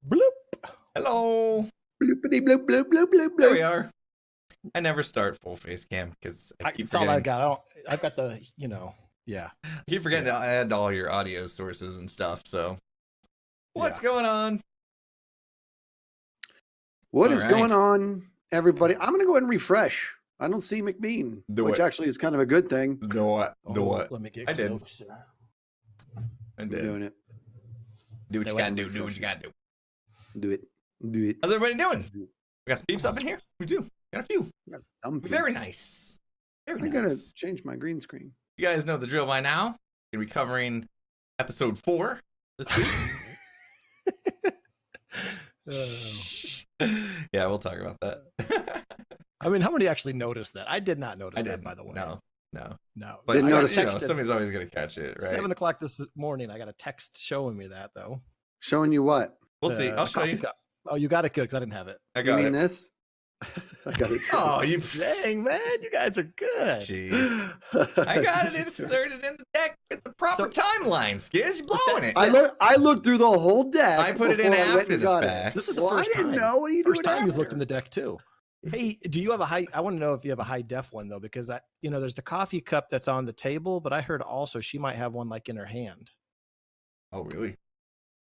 Bloop. Hello. Bloopity bloop bloop bloop bloop There we bloop. are. I never start full face cam because I keep That's all forgetting. I got. I've got the, yeah. I keep forgetting to add all your audio sources and stuff. So, what's Yeah. going on? What All is right. going on, everybody? I'm gonna go ahead and refresh. I don't see Mkbean, Do which it. actually is kind of a good thing. Do what? Do what? Let me get I did. closer. I I'm did. doing it. Do what They you went gotta do. and Do what you gotta do. Do it. Do it. How's everybody doing? We got some peeps up in here. We do. Got a few. Got some Very peeps. nice. Very I nice. gotta change my green screen. You guys know the drill by now. Gonna be covering episode 4 this week. Yeah, we'll talk about that. I mean, how many actually noticed that? I did not notice I that, didn't. by the way. No. No. But Didn't I got- notice you know, texted. somebody's always gonna catch it, right? 7 o'clock this morning, I got a text showing me that, though. Showing you what? We'll see. I'll The show coffee you. cup. Oh, you got it good because I didn't have it. I You got mean it. this? I got it. Oh, you. Dang, man, you guys are good. Jeez. I got it inserted in the deck with the proper timeline. Skiz, you blowing it. I looked through the whole deck. I put it in before I went after and the got it. fact. This is the Well, first I didn't time. know. What are you First doing time you've looked in after? the deck too. Hey, do you have a high? I want to know if you have a high def one though, because there's the coffee cup that's on the table, but I heard also she might have one like in her hand. Oh, really?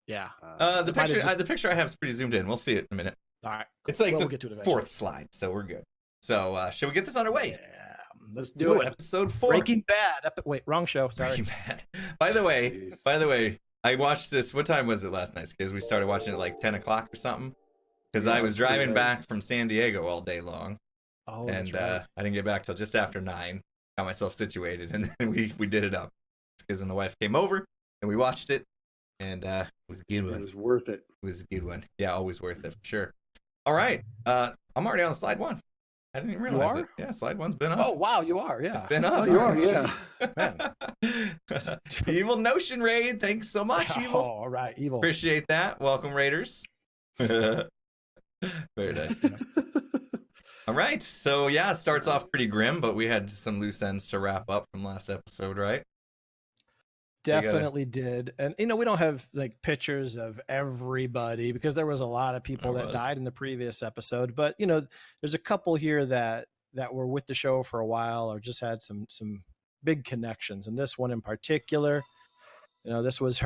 Yeah. The It might have picture, just- the picture I have is pretty zoomed in. We'll see it in a minute. All right. It's like Well, the we'll get to it eventually. 4th slide, so we're good. So, should we get this underway? Yeah. Let's do do it. it. Episode 4. Breaking Bad. Wait, wrong show. Sorry. Breaking Bad. By the way, I watched this. What time was it last night? Because we started watching it like 10 o'clock or something. Because Yeah, I was it's pretty driving late. back from San Diego all day long, Oh, and that's right. I didn't get back till just after 9. Got myself situated, and then we did it up. Because then the wife came over, and we watched it, and it was a good It one. was worth it. It was a good one. Yeah, always worth it for sure. All right, I'm already on slide 1. I didn't even realize are? it. Yeah, slide 1's been up. Oh, wow, you are. Yeah. It's been up. Oh, you are, yeah. Man. Evil Notion Raid. Thanks so much, Oh, Evil. all right. Evil. Appreciate that. Welcome, Raiders. Very nice. All right. So, yeah, it starts off pretty grim, but we had some loose ends to wrap up from last episode, right? Definitely did. And we don't have like pictures of everybody because there was a lot of people There that was. died in the previous episode, but there's a couple here that were with the show for a while or just had some big connections. And this one in particular, this is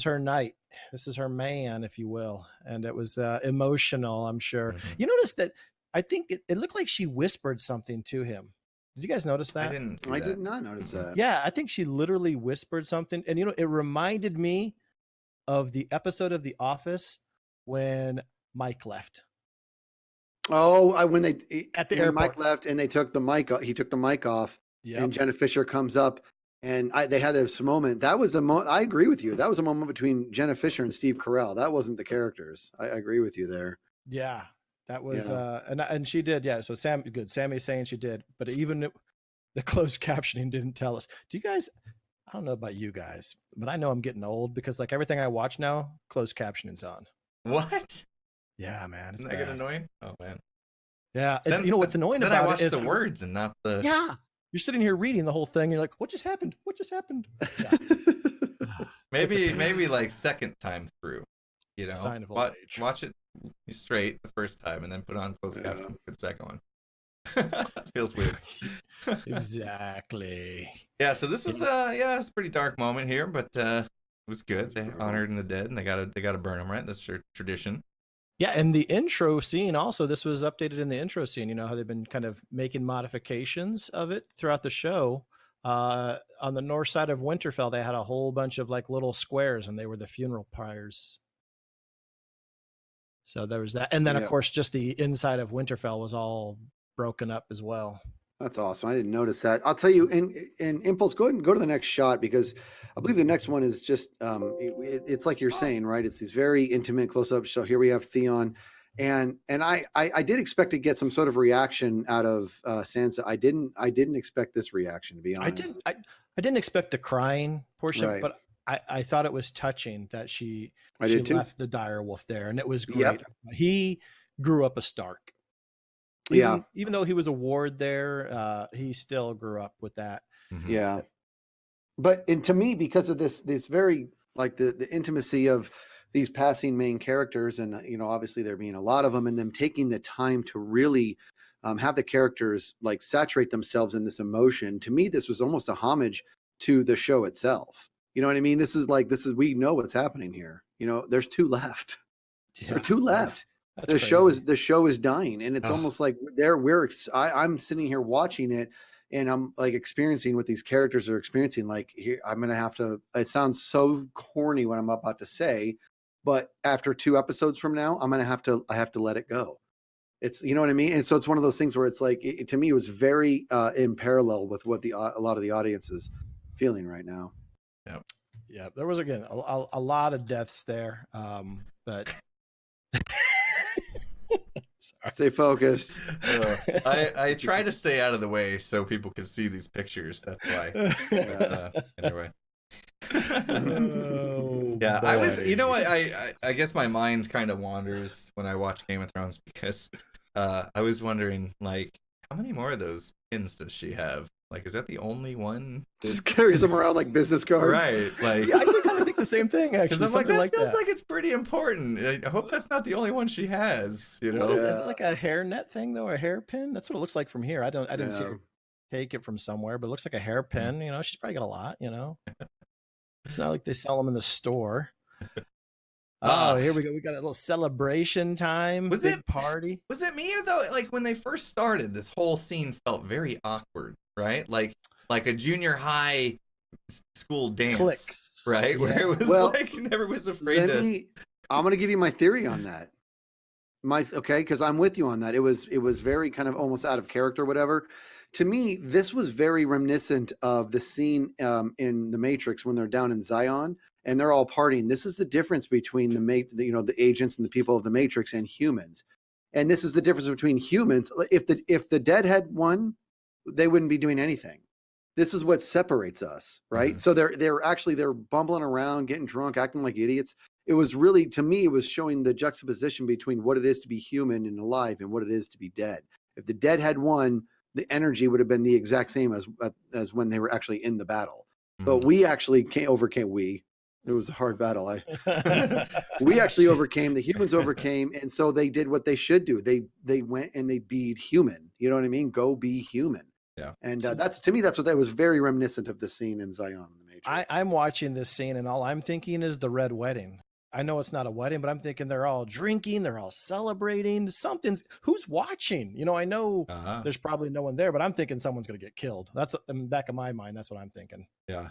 her night. This is her man, if you will. And it was emotional, I'm sure. Mhm. You notice that I think it looked like she whispered something to him. Did you guys notice that? I didn't see I that. did not notice that. Yeah, I think she literally whispered something. And, it reminded me of the episode of The Office when Mike left. Oh, when At the when Mike airport. left and they took the mic. He took the mic off, Yeah. and Jenna Fisher comes up, and they had this moment. That was I agree with you. That was a moment between Jenna Fisher and Steve Carell. That wasn't the characters. I agree with you there. Yeah. That was, Yeah. and she did. Yeah. So Sammy's saying she did, but even the closed captioning didn't tell us. Do you guys, I don't know about you guys, but I know I'm getting old because like everything I watch now, closed captioning's on. What? Yeah, man. It's Isn't that get bad. annoying? Oh, man. Yeah. Then- What's annoying Then I about watched it is the words and not the... Yeah. You're sitting here reading the whole thing. You're like, what just happened? What just happened? Yeah. Maybe like second time through, It's a sign of old age. Watch it straight the first time and then put on closed Yeah. caption for the second one. Feels weird. Exactly. Yeah, so this was it's a pretty dark moment here, but it was good. They honored the dead and they gotta burn them, right? That's tradition. Yeah, and the intro scene also, this was updated in the intro scene. You know how they've been kind of making modifications of it throughout the show. On the north side of Winterfell, they had a whole bunch of like little squares, and they were the funeral pyres. So there was that, and then of Yeah. course, just the inside of Winterfell was all broken up as well. That's awesome. I didn't notice that. I'll tell you, in Impulse, go ahead and go to the next shot because I believe the next one is just it's like you're saying, right? It's these very intimate close-ups. So here we have Theon, and I did expect to get some sort of reaction out of Sansa. I didn't expect this reaction, to be honest. I didn't expect the crying portion, Right. but I thought it was touching that she did too. left the direwolf there, and it was great. Yep. He grew up a Stark. Even though he was a ward there, he still grew up with that. Mhm. Yeah. But and to me, because of this very like the intimacy of these passing main characters, and obviously there being a lot of them, and them taking the time to really have the characters like saturate themselves in this emotion. To me, this was almost a homage to the show itself. You know what I mean? This is we know what's happening here. There's 2 left. Yeah. There are 2 left. That's The crazy. show is dying, and it's almost like I'm sitting here watching it, and I'm like experiencing what these characters are experiencing. Like, here, I'm gonna have to. It sounds so corny what I'm about to say, but after 2 episodes from now, I have to let it go. It's, you know what I mean? And so it's one of those things where it's like, to me, it was very in parallel with what a lot of the audience is feeling right now. Yeah, there was again a lot of deaths there, but Stay focused. I try to stay out of the way so people can see these pictures. That's why. Anyway. Oh, Yeah, boy. I was. I guess my mind kind of wanders when I watch Game of Thrones because I was wondering, like, how many more of those pins does she have? Like, is that the only one? Just carries them around like business cards. Right. Like, Yeah, I do kind of think the same thing, actually. because I'm like, Something that like feels that. like it's pretty important. I hope that's not the only one she has. What is Yeah. it, like a hairnet thing though, a hairpin? That's what it looks like from here. I didn't see Yeah. her take it from somewhere, but it looks like a hairpin. She's probably got a lot. It's not like they sell them in the store. Oh, here we go. We got a little celebration time. Was Big it- party? Was it me or though? Like when they first started, this whole scene felt very awkward, right? Like a junior high school dance, Clicks. right? Yeah. Where it was Well, like never was afraid to. I'm going to give you my theory on that. Because I'm with you on that. It was very kind of almost out of character, whatever. To me, this was very reminiscent of the scene in The Matrix when they're down in Zion and they're all partying. This is the difference between the agents and the people of the Matrix and humans. And this is the difference between humans. If the dead had won, they wouldn't be doing anything. This is what separates us, right? So they're bumbling around, getting drunk, acting like idiots. It was really, to me, it was showing the juxtaposition between what it is to be human and alive and what it is to be dead. If the dead had won, the energy would have been the exact same as when they were actually in the battle. But we actually overcame. It was a hard battle. We actually overcame. The humans overcame, and so they did what they should do. They went and they beat human. You know what I mean? Go be human. Yeah. And that's, to me, that's what that was very reminiscent of the scene in Zion in the Matrix. I'm watching this scene, and all I'm thinking is the red wedding. I know it's not a wedding, but I'm thinking they're all drinking, they're all celebrating. Who's watching? I know there's probably no one there, but I'm thinking someone's going to get killed. That's in the back of my mind. That's what I'm thinking. Yeah.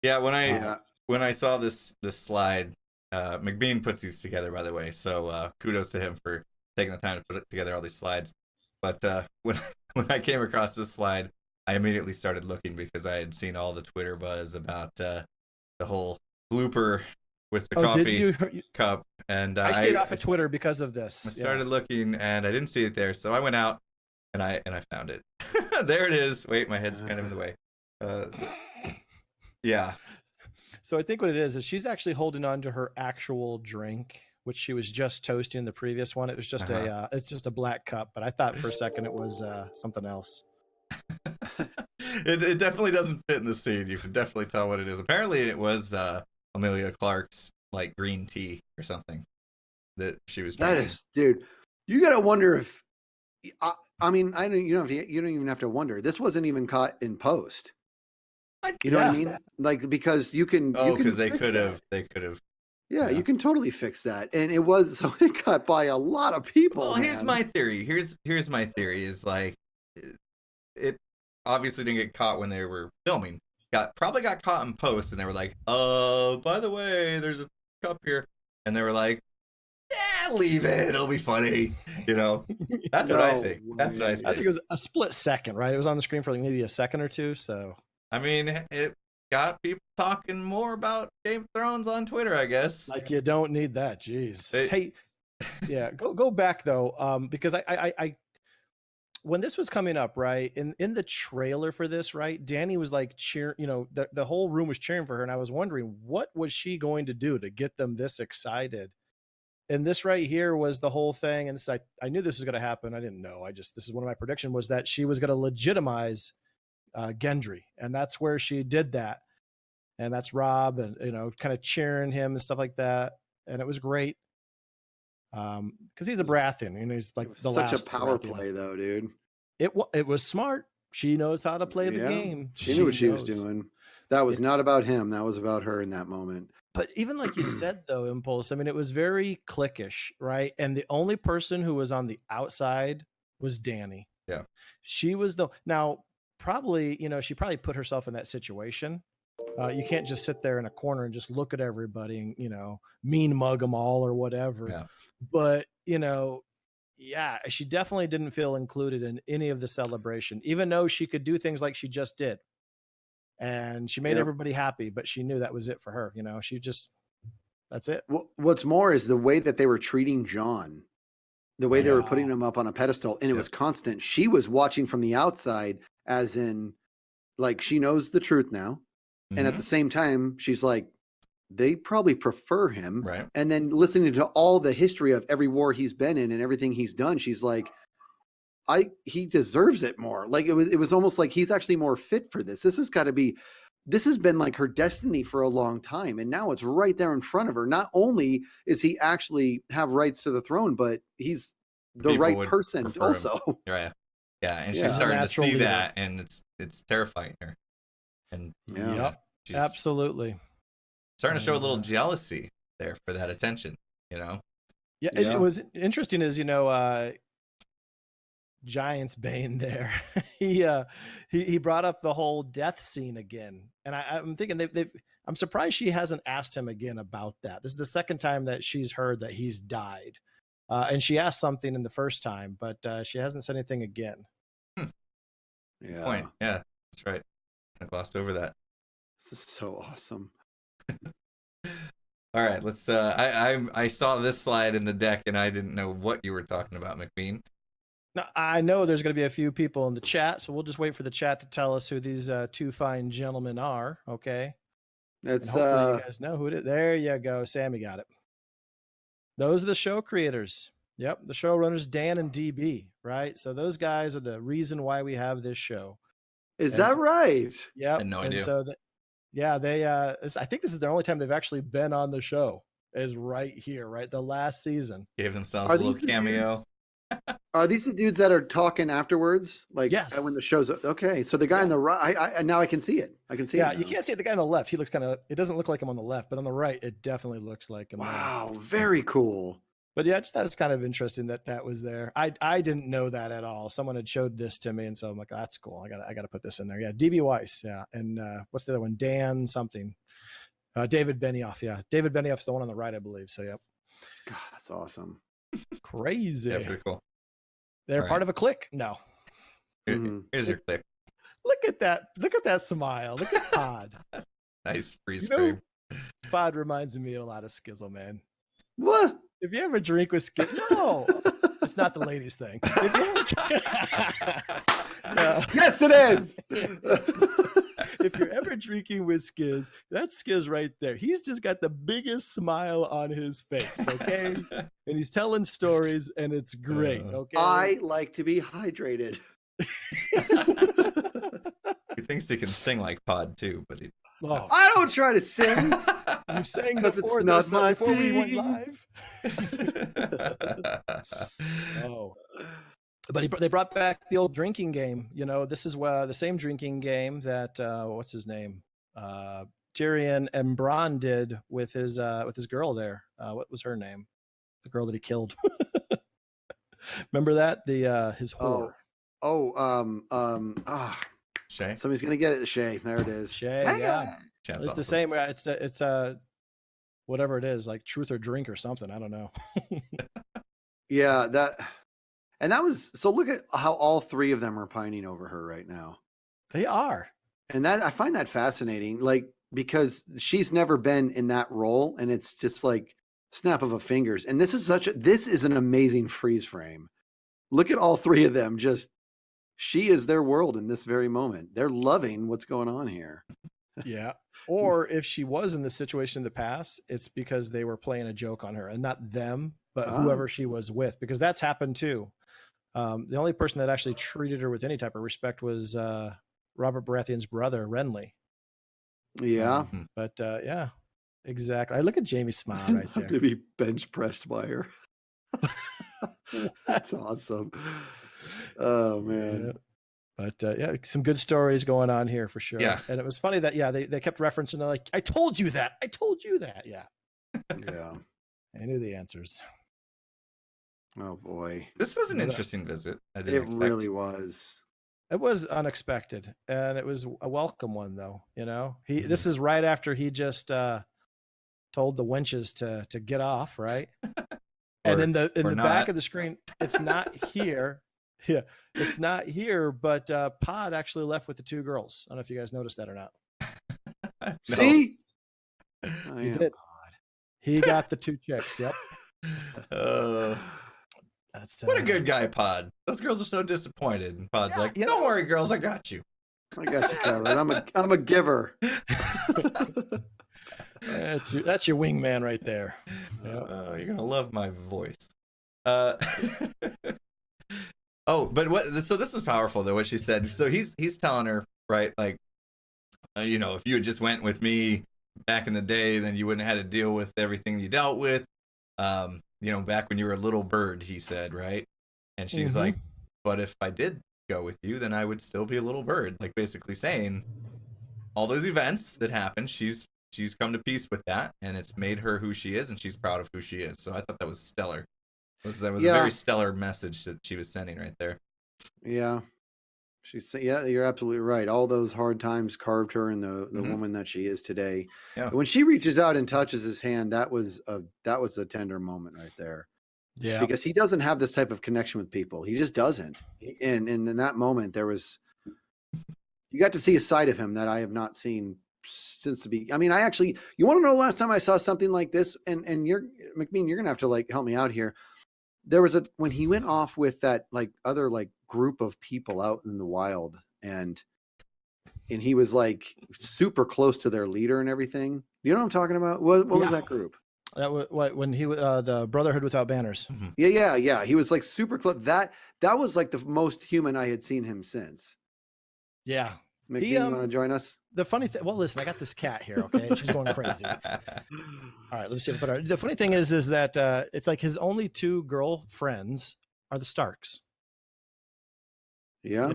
When I saw this slide, Mkbean puts these together, by the way. So kudos to him for taking the time to put together all these slides. But when I came across this slide, I immediately started looking because I had seen all the Twitter buzz about the whole blooper with the coffee cup, and I stayed off of Twitter because of this. I started looking, and I didn't see it there, so I went out and I found it. There it is. Wait, my head's kind of in the way. Yeah. So I think what it is she's actually holding on to her actual drink, which she was just toasting in the previous one. It was just it's just a black cup, but I thought for a second it was something else. It definitely doesn't fit in the scene. You can definitely tell what it is. Apparently, it was Amelia Clark's like green tea or something that she was drinking. That is, dude. You gotta wonder if. I mean, I don't. You don't even have to wonder. This wasn't even caught in post. You know what I mean? Like, because you can. Because they could have. Yeah, you can totally fix that, and it was so it got by a lot of people. Well, here's my theory. Here's my theory is like, it obviously didn't get caught when they were filming. Probably got caught in post, and they were like, by the way, there's a cup here, and they were like, yeah, leave it, it'll be funny. That's what I think. That's what I think. I think it was a split second, right? It was on the screen for like maybe a second or two. So I mean, it got people talking more about Game of Thrones on Twitter, I guess. Like, you don't need that. Jeez. Hey, yeah, go back though, because I when this was coming up, right, in the trailer for this, right, Danny was like cheering, the whole room was cheering for her, and I was wondering what was she going to do to get them this excited. And this right here was the whole thing, and this I knew this was going to happen. I didn't know. This is one of my predictions, was that she was going to legitimize Gendry, and that's where she did that, and that's Rob, and kind of cheering him and stuff like that. and it was great. Because he's a Baratheon, and he's like the such a last power Baratheon. play, though, dude. It was smart. She knows how to play the game. She knew what she was knows. doing. That was not about him. That was about her in that moment. But even like you said, though, Impulse, I mean, it was very cliquish, right? And the only person who was on the outside was Dany. Yeah. She was now probably, she probably put herself in that situation. You can't just sit there in a corner and just look at everybody and, mean mug them all or whatever. Yeah. But, yeah, she definitely didn't feel included in any of the celebration, even though she could do things like she just did. And she made everybody happy, but she knew that was it for her. That's it. What's more is the way that they were treating Jon, the way they were putting him up on a pedestal, and it was constant. She was watching from the outside, as in, like, she knows the truth now. And at the same time, she's like, they probably prefer him. Right. And then listening to all the history of every war he's been in and everything he's done, she's like, he deserves it more. Like, it was almost like he's actually more fit for this. This has been like her destiny for a long time. And now it's right there in front of her. Not only is he actually have rights to the throne, but he's the right person also. Right. Yeah. And she's starting to see that, and it's terrifying her. And she's absolutely starting to show a little jealousy there for that attention, Yeah. It was interesting as, Giant's Bane there. he brought up the whole death scene again, and I'm thinking I'm surprised she hasn't asked him again about that. This is the second time that she's heard that he's died, and she asked something in the first time, but she hasn't said anything again. Yeah, point. Yeah, that's right. I glossed over that. This is so awesome. All right, let's. I saw this slide in the deck, and I didn't know what you were talking about, Mkbean. Now, I know there's going to be a few people in the chat, so we'll just wait for the chat to tell us who these two fine gentlemen are. Okay. That's hopefully you guys know who it is. There you go. Sammy got it. Those are the show creators. Yep. The showrunners, Dan and DB, right? So those guys are the reason why we have this show. Is that right? Yep. I had no idea. So they I think this is the only time they've actually been on the show, is right here, right? The last season. Gave themselves a little cameo. Are these the dudes that are talking afterwards? Like, yes. When the show's okay. So the guy on the right, now I can see it. I can see it. Yeah, you can't see the guy on the left. He looks it doesn't look like him on the left, but on the right, it definitely looks like him. Wow, very cool. But yeah, that was kind of interesting that was there. I didn't know that at all. Someone had showed this to me, and so I'm like, oh, that's cool. I got to put this in there. Yeah, DB Weiss. Yeah, and what's the other one? Dan something. David Benioff. Yeah, David Benioff's the one on the right, I believe. So yep. God, that's awesome. Crazy. Yeah, pretty cool. They're part of a clique. No. Here's your click. Look at that. Look at that smile. Look at Pod. Nice freeze frame. Pod reminds me a lot of Skizzleman. What? If you ever drink with no, it's not the ladies thing. If you ever... Yes, it is. If you're ever drinking with Skizz, that's Skizz right there. He's just got the biggest smile on his face, okay? And he's telling stories, and it's great, okay? I like to be hydrated. He thinks he can sing like Pod too, but I don't try to sing. You sang before, it's not before we went live. But they brought back the old drinking game. This is the same drinking game that what's his name, Tyrion and Bronn did with his girl there. What was her name? The girl that he killed. Remember that his whore. Shay. Somebody's gonna get it. Shay. There it is. Shay. Yeah. It's awesome. The same. It's whatever it is, like Truth or Drink or something. I don't know. Yeah, that was so. Look at how all three of them are pining over her right now. They are, and that I find that fascinating. Like, because she's never been in that role, and it's just like snap of a fingers. And this is an amazing freeze frame. Look at all three of them. She is their world in this very moment. They're loving what's going on here. Yeah. Or if she was in this situation in the past, it's because they were playing a joke on her, and not them, but whoever she was with, because that's happened too. The only person that actually treated her with any type of respect was Robert Baratheon's brother, Renly. Yeah. But yeah. Exactly. I look at Jamie's smile right there. To be bench pressed by her. That's awesome. Oh man. Yeah. But yeah, some good stories going on here for sure. Yeah. And it was funny that they kept referencing, they're like, I told you that. I told you that. Yeah. Yeah. I knew the answers. Oh boy. This was an interesting visit. I didn't It expect. really was. It was unexpected, and it was a welcome one, though. Mm-hmm. This is right after he just told the wenches to get off, right? And in the back of the screen, it's not here. Yeah, it's not here, but Pod actually left with the 2 girls. I don't know if you guys noticed that or not. No. See? He did. He got the 2 chicks. Yep. That's what a good guy, Pod. Those girls are so disappointed, and Pod's like, "Don't worry, girls, I got you. I got you covered. I'm a giver." That's your wingman right there. Yep. You're gonna love my voice. Oh, but what? So this was powerful, though. What she said. So he's telling her, right? Like, if you had just went with me back in the day, then you wouldn't have had to deal with everything you dealt with. Back when you were a little bird, he said, right? And she's like, but if I did go with you, then I would still be a little bird. Like, basically saying all those events that happened, she's come to peace with that, and it's made her who she is, and she's proud of who she is. So I thought that was stellar. That was a very stellar message that she was sending right there. Yeah. You're absolutely right. All those hard times carved her in the woman that she is today. Yeah. When she reaches out and touches his hand, that was a tender moment right there. Yeah. Because he doesn't have this type of connection with people. He just doesn't. And in that moment, you got to see a side of him that I have not seen since the beginning. I mean, you want to know the last time I saw something like this? And Mkbean, you're going to have to help me out here. There was when he went off with that other group of people out in the wild, and he was super close to their leader and everything. You know what I'm talking about? What was that group? That was when he the Brotherhood Without Banners. Mm-hmm. Yeah. He was super close. That was the most human I had seen him since. Yeah. Mkbean, you want to join us? The funny thing, well, listen, I got this cat here, okay? She's going crazy. All right, let me see if I put her. The funny thing is that it's his only 2 girlfriends are the Starks. Yeah.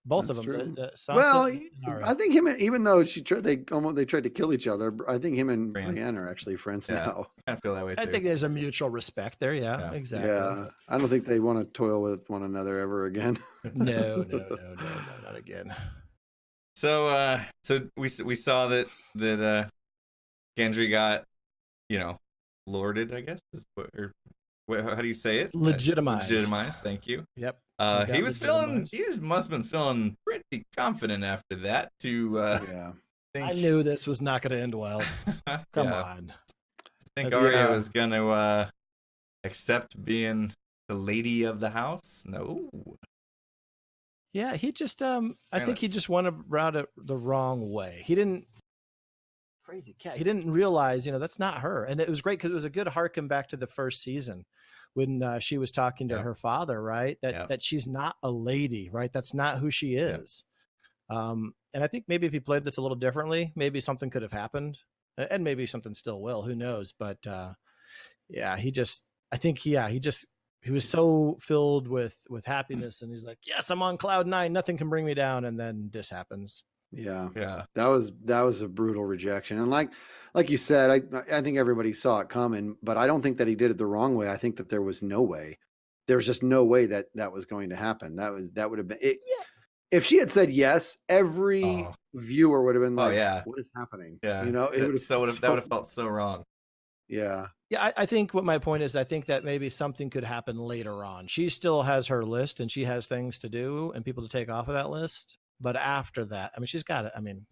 Both of them. I think him, even though they tried to kill each other, I think him and Brienne are actually friends now. I feel that way too. I think there's a mutual respect there. Yeah, exactly. Yeah, I don't think they want to toil with one another ever again. No, not again. So we saw that Gendry got, lorded, I guess, how do you say it? Legitimized. Thank you. Yep. He must have been feeling pretty confident after that I knew this was not going to end well. Come on. I think Arya was going to accept being the lady of the house. No. Yeah, he just I think he just went about it the wrong way. He didn't crazy cat. He didn't realize, that's not her. And it was great because it was a good harken back to the first season when she was talking to her father, right? That she's not a lady, right? That's not who she is. And I think maybe if he played this a little differently, maybe something could have happened, and maybe something still will. Who knows? But he was so filled with happiness, and he's like, yes, I'm on cloud 9. Nothing can bring me down. And then this happens. Yeah. That was a brutal rejection. And like you said, I think everybody saw it coming, but I don't think that he did it the wrong way. I think that there was no way. There was just no way that was going to happen. That would have been it. Yeah. If she had said yes, every viewer would have been like, what is happening? Yeah. That would have felt so wrong. Yeah. Yeah, I think what my point is, I think that maybe something could happen later on. She still has her list, and she has things to do and people to take off of that list. But after that, I mean, she's got it. I mean,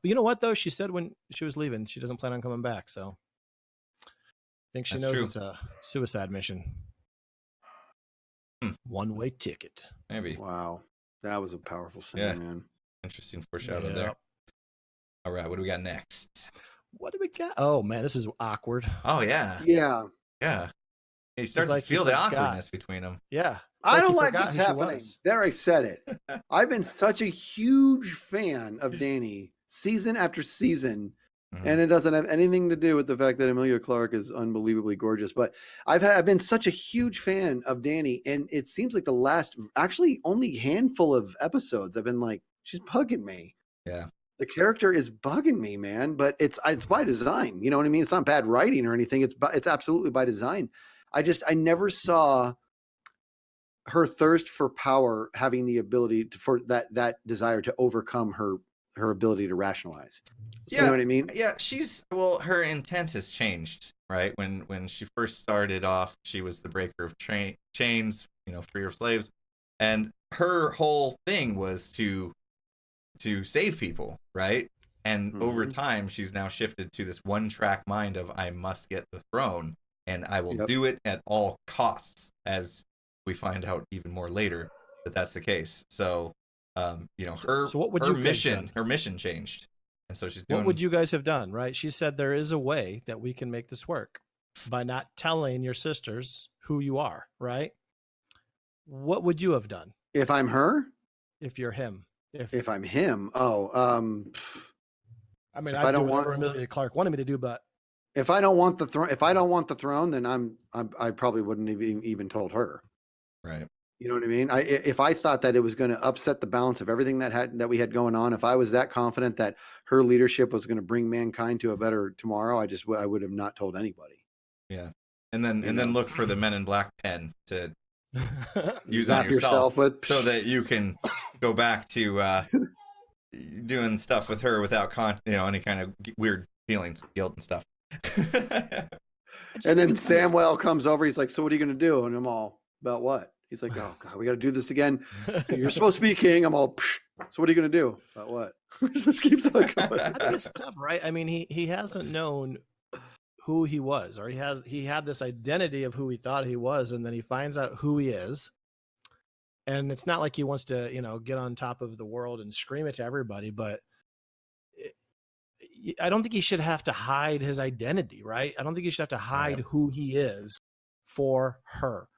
you know what, though? She said when she was leaving, she doesn't plan on coming back. So I think she knows it's a suicide mission. One-way ticket. Maybe. Wow. That was a powerful scene, man. Interesting foreshadow there. All right, what do we got next? What do we got? Oh, man, this is awkward. Oh, yeah. Yeah. Yeah. He starts to feel the awkwardness between them. Yeah. I don't like what's happening. There, I said it. I've been such a huge fan of Dany season after season, And it doesn't have anything to do with the fact that Emilia Clarke is unbelievably gorgeous. But I've been such a huge fan of Dany, and it seems like the last, actually, only handful of episodes, I've been like, she's bugging me. Yeah. The character is bugging me, man. But it's by design. You know what I mean? It's not bad writing or anything. It's absolutely by design. I never saw her thirst for power having the ability for that desire to overcome her ability to rationalize. So, you know what I mean? Yeah, her intent has changed, right? When she first started off, she was the breaker of chains, freer of slaves, and her whole thing was to save people, right? And over time, she's now shifted to this one-track mind of I must get the throne, and I will do it at all costs, as we find out even more later that that's the case. So, her mission changed. And so she's doing... What would you guys have done, right? She said there is a way that we can make this work by not telling your sisters who you are, right? What would you have done? If I'm her? If you're him. If I'm him? I mean, I'd do whatever Emilia Clarke wanted me to do, but if I don't want the throne, then I probably wouldn't have even told her. Right. You know what I mean? If I thought that it was going to upset the balance of everything that we had going on, if I was that confident that her leadership was going to bring mankind to a better tomorrow, I would have not told anybody. Yeah, and then look for the Men in Black pen to use Zap on yourself with, so that you can go back to doing stuff with her without any kind of weird feelings, guilt and stuff. And then Samwell comes over. He's like, "So what are you going to do?" And I'm all, "About what?" He's like, "Oh God, we got to do this again. So you're supposed to be king." I'm all, "Psh, so what are you going to do?" "About what?" Just keeps on going. I think it's tough, right? I mean, he hasn't known who he was, or he had this identity of who he thought he was, and then he finds out who he is. And it's not like he wants to, get on top of the world and scream it to everybody, but I don't think he should have to hide his identity, right? I don't think he should have to hide who he is for her.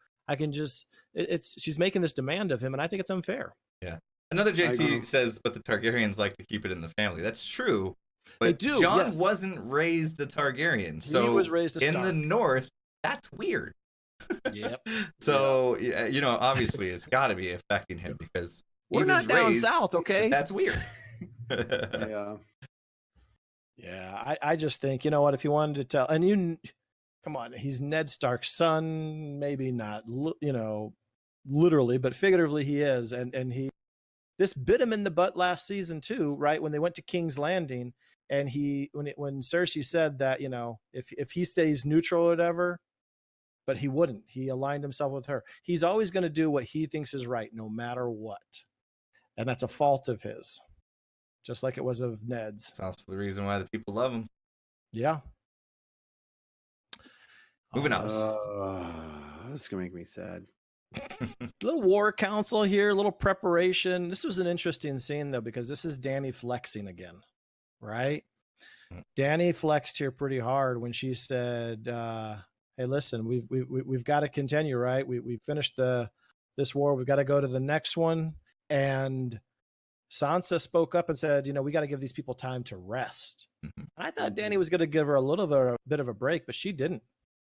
She's making this demand of him, and I think it's unfair. Yeah. Another JT says, but the Targaryens like to keep it in the family. That's true. But Jon wasn't raised a Targaryen. So he was raised a Stark. In the North, that's weird. Yep. So, obviously it's got to be affecting him because we're not down south, okay? That's weird. Yeah. Yeah, I just think, you know what, if you wanted to tell, and come on, he's Ned Stark's son, maybe not, literally, but figuratively he is. And this bit him in the butt last season too, right? When they went to King's Landing, and when Cersei said that, if he stays neutral or whatever, but he wouldn't. He aligned himself with her. He's always going to do what he thinks is right, no matter what. And that's a fault of his, just like it was of Ned's. That's also the reason why the people love him. Yeah. Moving on. This is going to make me sad. Little war council here, a little preparation. This was an interesting scene, though, because this is Dany flexing again, right? Dany flexed here pretty hard when she said, hey, listen, we've got to continue, right? We've finished this war. We've got to go to the next one. And Sansa spoke up and said, we got to give these people time to rest. Mm-hmm. And I thought Dany was going to give her a bit of a break, but she didn't.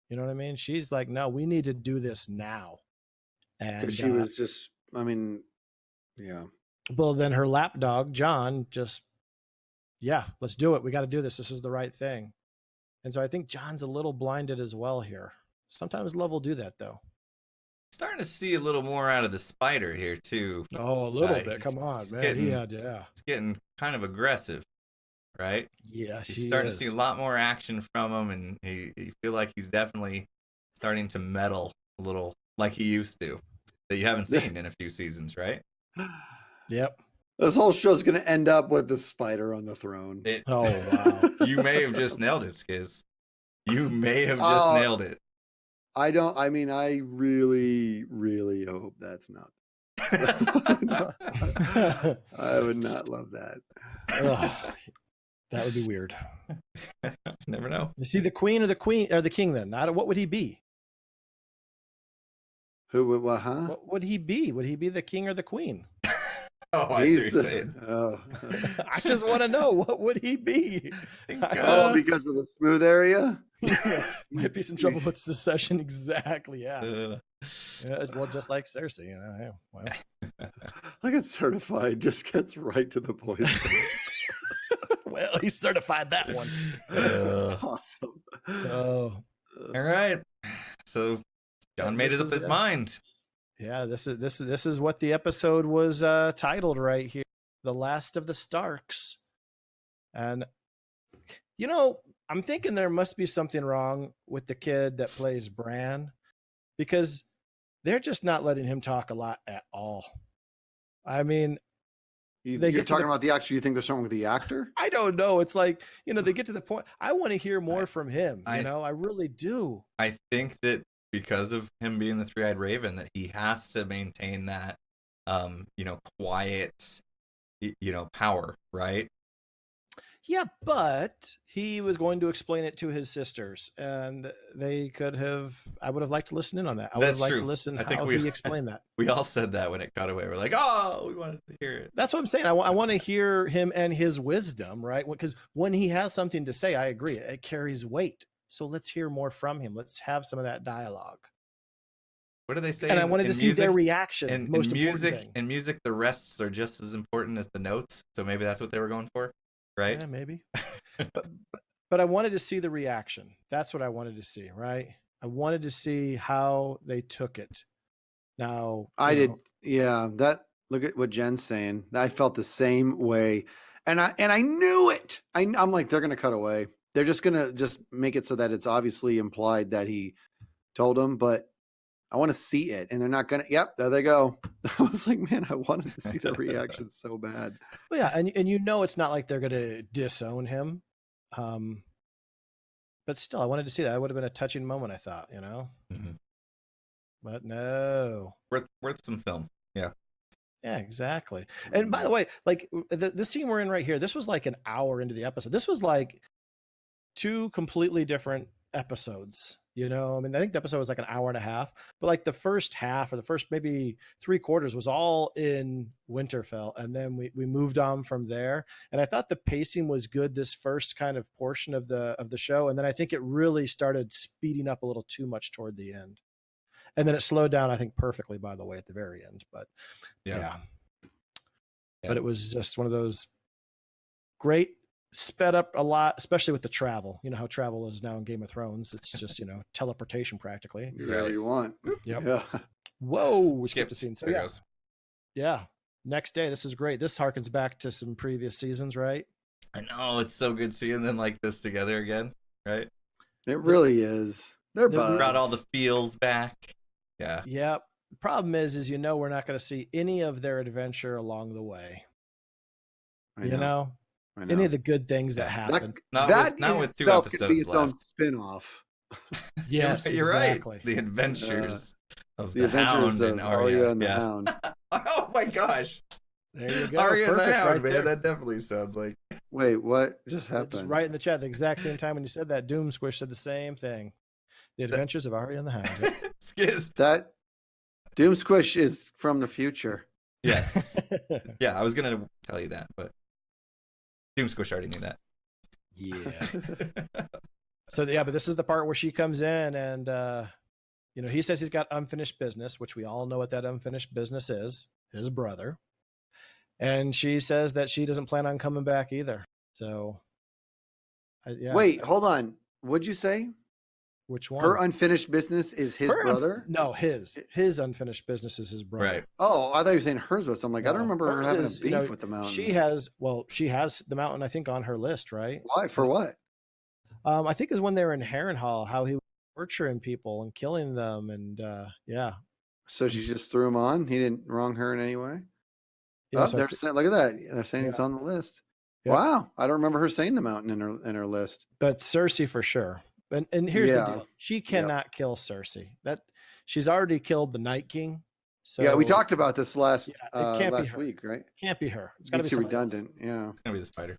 You know what I mean? She's like, no, we need to do this now. And she was just, yeah. Well, then her lapdog, Jon, just, let's do it. We got to do this. This is the right thing. And so I think Jon's a little blinded as well here. Sometimes love will do that, though. Starting to see a little more out of the spider here, too. Oh, a little bit. Come on, man. It's getting kind of aggressive, right? Yeah, She's starting to see a lot more action from him, and you feel like he's definitely starting to meddle a little like he used to, that you haven't seen in a few seasons, right? Yep. This whole show's going to end up with the spider on the throne. Oh, wow. You may have just nailed it, Skiz. You may have just nailed it. I really, really hope that's not. I would not love that. That would be weird. Never know. You see the queen or the king then? What would he be? Who would, huh? What would he be? Would he be the king or the queen? Oh, I see what you're saying. Oh. I just want to know, what would he be? Oh, because of the smooth area? Might be some trouble with the session. Exactly. Yeah. Well, just like Cersei, you know. Yeah, well. Look at certified, just gets right to the point. Well, he certified that one. That's awesome. Oh. All right. So John made it up his mind. Yeah, this is what the episode was titled right here, "The Last of the Starks." And I'm thinking there must be something wrong with the kid that plays Bran, because they're just not letting him talk a lot at all. I mean, you're talking about the actor. You think there's something with the actor? I don't know. It's like, they get to the point. I want to hear more from him. I really do. I think that because of him being the three-eyed raven, that he has to maintain that, quiet, power, right? Yeah, but he was going to explain it to his sisters, and they could have. I would have liked to listen in on that. I would have liked to listen how he explained that. We all said that when it got away. We're like, oh, we wanted to hear it. That's what I'm saying. I want to hear him and his wisdom, right? Because when he has something to say, I agree, it carries weight. So let's hear more from him. Let's have some of that dialogue. What do they say? And I wanted to see their reaction. In music, the rests are just as important as the notes. So maybe that's what they were going for, right? Yeah, maybe. but I wanted to see the reaction. That's what I wanted to see, right? I wanted to see how they took it. Now, I did. Yeah, look at what Jen's saying. I felt the same way, and I knew it. I'm like, they're gonna cut away. They're just gonna make it so that it's obviously implied that he told him, but I want to see it, and they're not gonna. Yep, there they go. I was like, man, I wanted to see the reaction so bad. Well, yeah, and it's not like they're gonna disown him, but still, I wanted to see that. It would have been a touching moment, I thought, Mm-hmm. But no, worth some film. Yeah. Yeah, exactly. And by the way, like the scene we're in right here, this was like an hour into the episode. This was like two completely different episodes. I mean, I think the episode was like an hour and a half, but like the first half, or the first maybe 3/4, was all in Winterfell, and then we moved on from there. And I thought the pacing was good this first kind of portion of the show, and then I think it really started speeding up a little too much toward the end. And then it slowed down, I think, perfectly, by the way, at the very end. But yeah. But it was just one of those great, sped up a lot, especially with the travel. You know how travel is now in Game of Thrones. It's just, teleportation practically. Yeah, you want. Yep. Yeah. Whoa, we skipped a scene. So yeah. Yeah. Next day, this is great. This harkens back to some previous seasons, right? I know, it's so good seeing them like this together again, right? It really is. They're buds. Brought all the feels back. Yeah. Yep. The problem is we're not going to see any of their adventure along the way. I know. Any of the good things that happen. Not with 2 episodes could be its left. own spin-off. Yes, you're exactly. Right. The adventures of the Hound of and Arya and the Hound. Oh my gosh. There you go. Arya and the Hound, right man. there. That definitely sounds like. Wait, what just happened? Just right in the chat, the exact same time when you said that, Doom Squish said the same thing. The Adventures of Arya and the Hound. Skizz. That Doom Squish is from the future. Yes. Yeah, I was gonna tell you that, but Doom Squish already knew that. Yeah. So but this is the part where she comes in, and he says he's got unfinished business, which we all know what that unfinished business is, his brother. And she says that she doesn't plan on coming back either. So Wait, hold on. What'd you say? Which one? Her unfinished business is his brother? No, his unfinished business is his brother. Right. Oh, I thought you were saying hers was. I'm like, I don't remember her having a beef with the mountain. She has the mountain, I think, on her list, right? Why? For what? I think is when they were in Harrenhal, how he was torturing people and killing them, and yeah. So she just threw him on? He didn't wrong her in any way? Yeah, they're saying, look at that. They're saying it's on the list. Yeah. Wow. I don't remember her saying the mountain in her list. But Cersei for sure. And here's the deal. She cannot kill Cersei. That she's already killed the Night King. So yeah, we talked about this last last week, right? Can't be her. It's got to be redundant. Else. Yeah. It's gonna be the spider.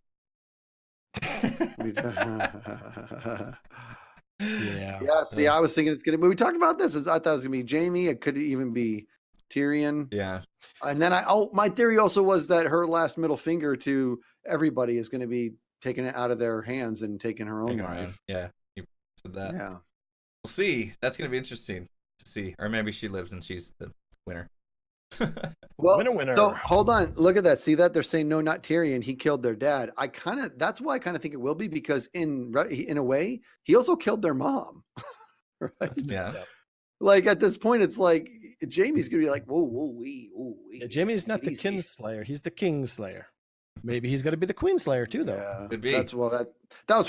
Yeah. Yeah. See, I was thinking it's gonna be. We talked about this. I thought it was gonna be Jamie. It could even be Tyrion. Yeah. And then my theory also was that her last middle finger to everybody is going to be taking it out of their hands and taking her own life. Yeah, you said that. Yeah. We'll see. That's going to be interesting to see. Or maybe she lives and she's the winner. Well, winner. So hold on, look at that. See that they're saying no, not Tyrion. He killed their dad. That's why I kind of think it will be, because in a way he also killed their mom. Right? Yeah. Like at this point, it's like Jamie's gonna be like, whoa, Yeah, Jamie's not the kinslayer; he's the kingslayer. Maybe he's going to be the queenslayer too, though. Yeah, could be. That's why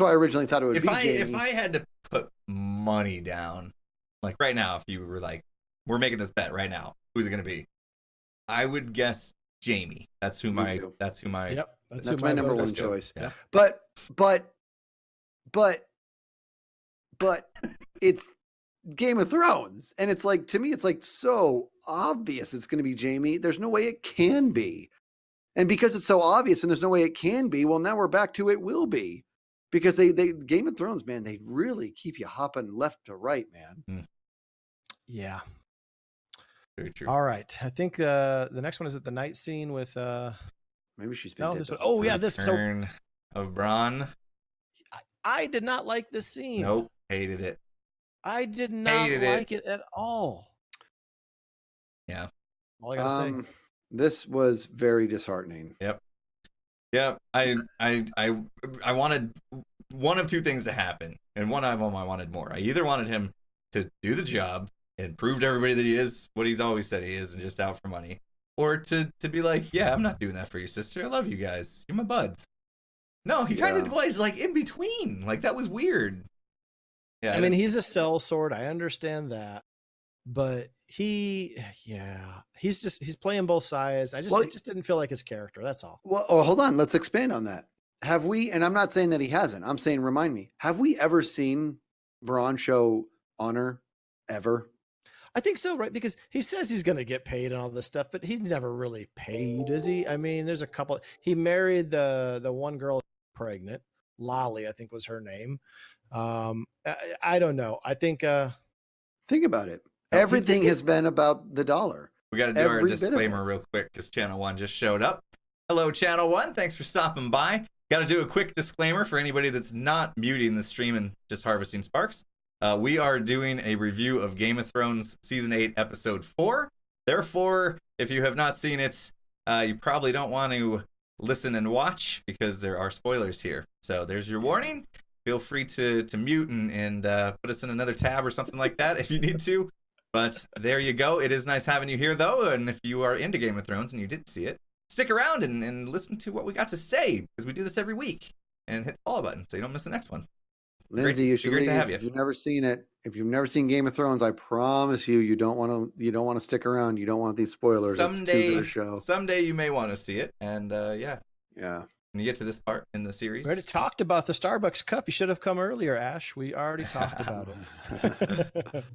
I originally thought it would be Jamie. If I had to put money down, like right now, if you were like, we're making this bet right now, who's it going to be? I would guess Jamie. That's who my. Yep, that's my number one choice. Yeah. But it's Game of Thrones, and it's like, to me, it's like so obvious it's going to be Jamie. There's no way it can be. And because it's so obvious and there's no way it can be, well, now we're back to it will be. Because they Game of Thrones, man, they really keep you hopping left to right, man. Yeah. Very true. All right. I think the next one is at the night scene with maybe she's been this one. Oh yeah, this Return of Bronn. I did not like this scene. Nope, hated it. I did not like it at all. Yeah. All I gotta say. This was very disheartening. Yep. Yeah, I wanted one of two things to happen, and one of them I wanted more. I either wanted him to do the job and prove to everybody that he is what he's always said he is and just out for money, or to be like, yeah, I'm not doing that for you, sister. I love you guys. You're my buds. No, he kind of was like in between. Like, that was weird. Yeah, I mean, he's a sellsword. I understand that. But he's playing both sides. It just didn't feel like his character. That's all. Well, hold on. Let's expand on that. Have we, and I'm not saying that he hasn't, I'm saying, remind me, have we ever seen Bronn show honor ever? I think so, right? Because he says he's going to get paid and all this stuff, but he's never really paid, is he? I mean, there's a couple. He married the one girl pregnant, Lolly, I think was her name. I don't know. I think. Think about it. Everything has been about the dollar. We got to do our disclaimer real quick because Channel 1 just showed up. Hello, Channel 1. Thanks for stopping by. Got to do a quick disclaimer for anybody that's not muting the stream and just harvesting sparks. We are doing a review of Game of Thrones Season 8, Episode 4. Therefore, if you have not seen it, you probably don't want to listen and watch because there are spoilers here. So there's your warning. Feel free to mute and put us in another tab or something like that if you need to. But there you go. It is nice having you here, though. And if you are into Game of Thrones and you did see it, stick around and listen to what we got to say, because we do this every week. And hit the follow button so you don't miss the next one. Lindsay, you should leave. If you've never seen it, if you've never seen Game of Thrones, I promise you don't want to stick around. You don't want these spoilers. It's too good a show. Someday you may want to see it. And yeah. When you get to this part in the series, we already talked about the Starbucks cup. You should have come earlier, Ash. We already talked about it.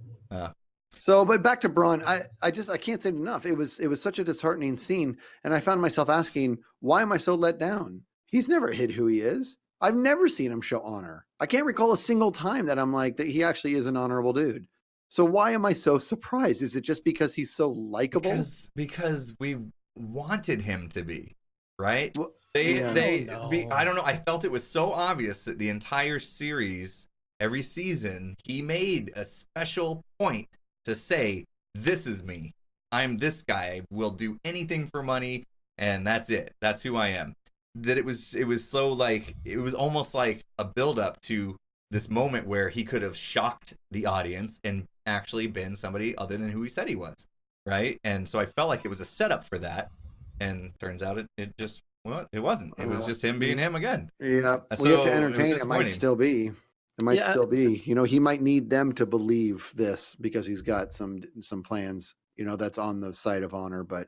So, but back to Bronn, I can't say it enough. It was such a disheartening scene, and I found myself asking, why am I so let down? He's never hid who he is. I've never seen him show honor. I can't recall a single time that I'm like, that he actually is an honorable dude. So why am I so surprised? Is it just because he's so likable? Because we wanted him to be, right? Well, I don't know. I felt it was so obvious that the entire series, every season, he made a special point to say, this is me. I'm this guy. Will do anything for money, and that's it. That's who I am. That it was so like, it was almost like a build-up to this moment where he could have shocked the audience and actually been somebody other than who he said he was, right? And so I felt like it was a setup for that, and turns out it just, well, it wasn't. It was just him being him again. Yeah, we have to entertain. It might still be. It might still be. You know, he might need them to believe this because he's got some plans, you know, that's on the side of honor. But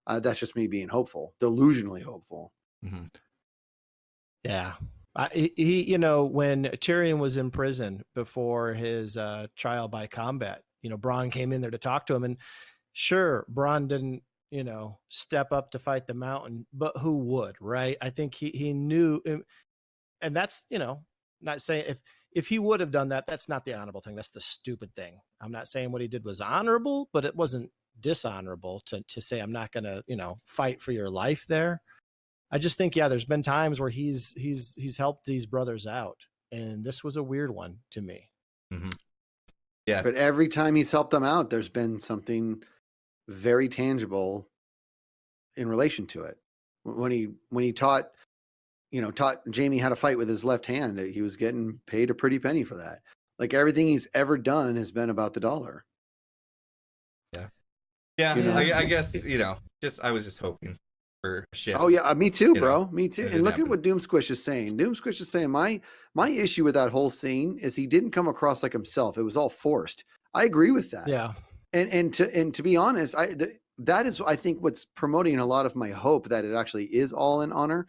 that's just me being hopeful, delusionally hopeful. Mm-hmm. Yeah. He, you know, when Tyrion was in prison before his trial by combat, you know, Bronn came in there to talk to him. And sure, Bronn didn't, you know, step up to fight the mountain, but who would, right? I think he knew, and that's, you know, not saying if he would have done that, that's not the honorable thing. That's the stupid thing. I'm not saying what he did was honorable, but it wasn't dishonorable to say I'm not going to, fight for your life there. I just think, yeah, there's been times where he's helped these brothers out, and this was a weird one to me. Mm-hmm. Yeah, but every time he's helped them out, there's been something very tangible in relation to it. When he taught Jaime how to fight with his left hand, he was getting paid a pretty penny for that. Like everything he's ever done has been about the dollar. Yeah. I guess I was just hoping for a shift. Oh yeah, me too, bro. Me too. And look at what Doomsquish is saying. Doomsquish is saying my issue with that whole scene is he didn't come across like himself. It was all forced. I agree with that. Yeah. And to be honest, that is I think what's promoting a lot of my hope that it actually is all in honor,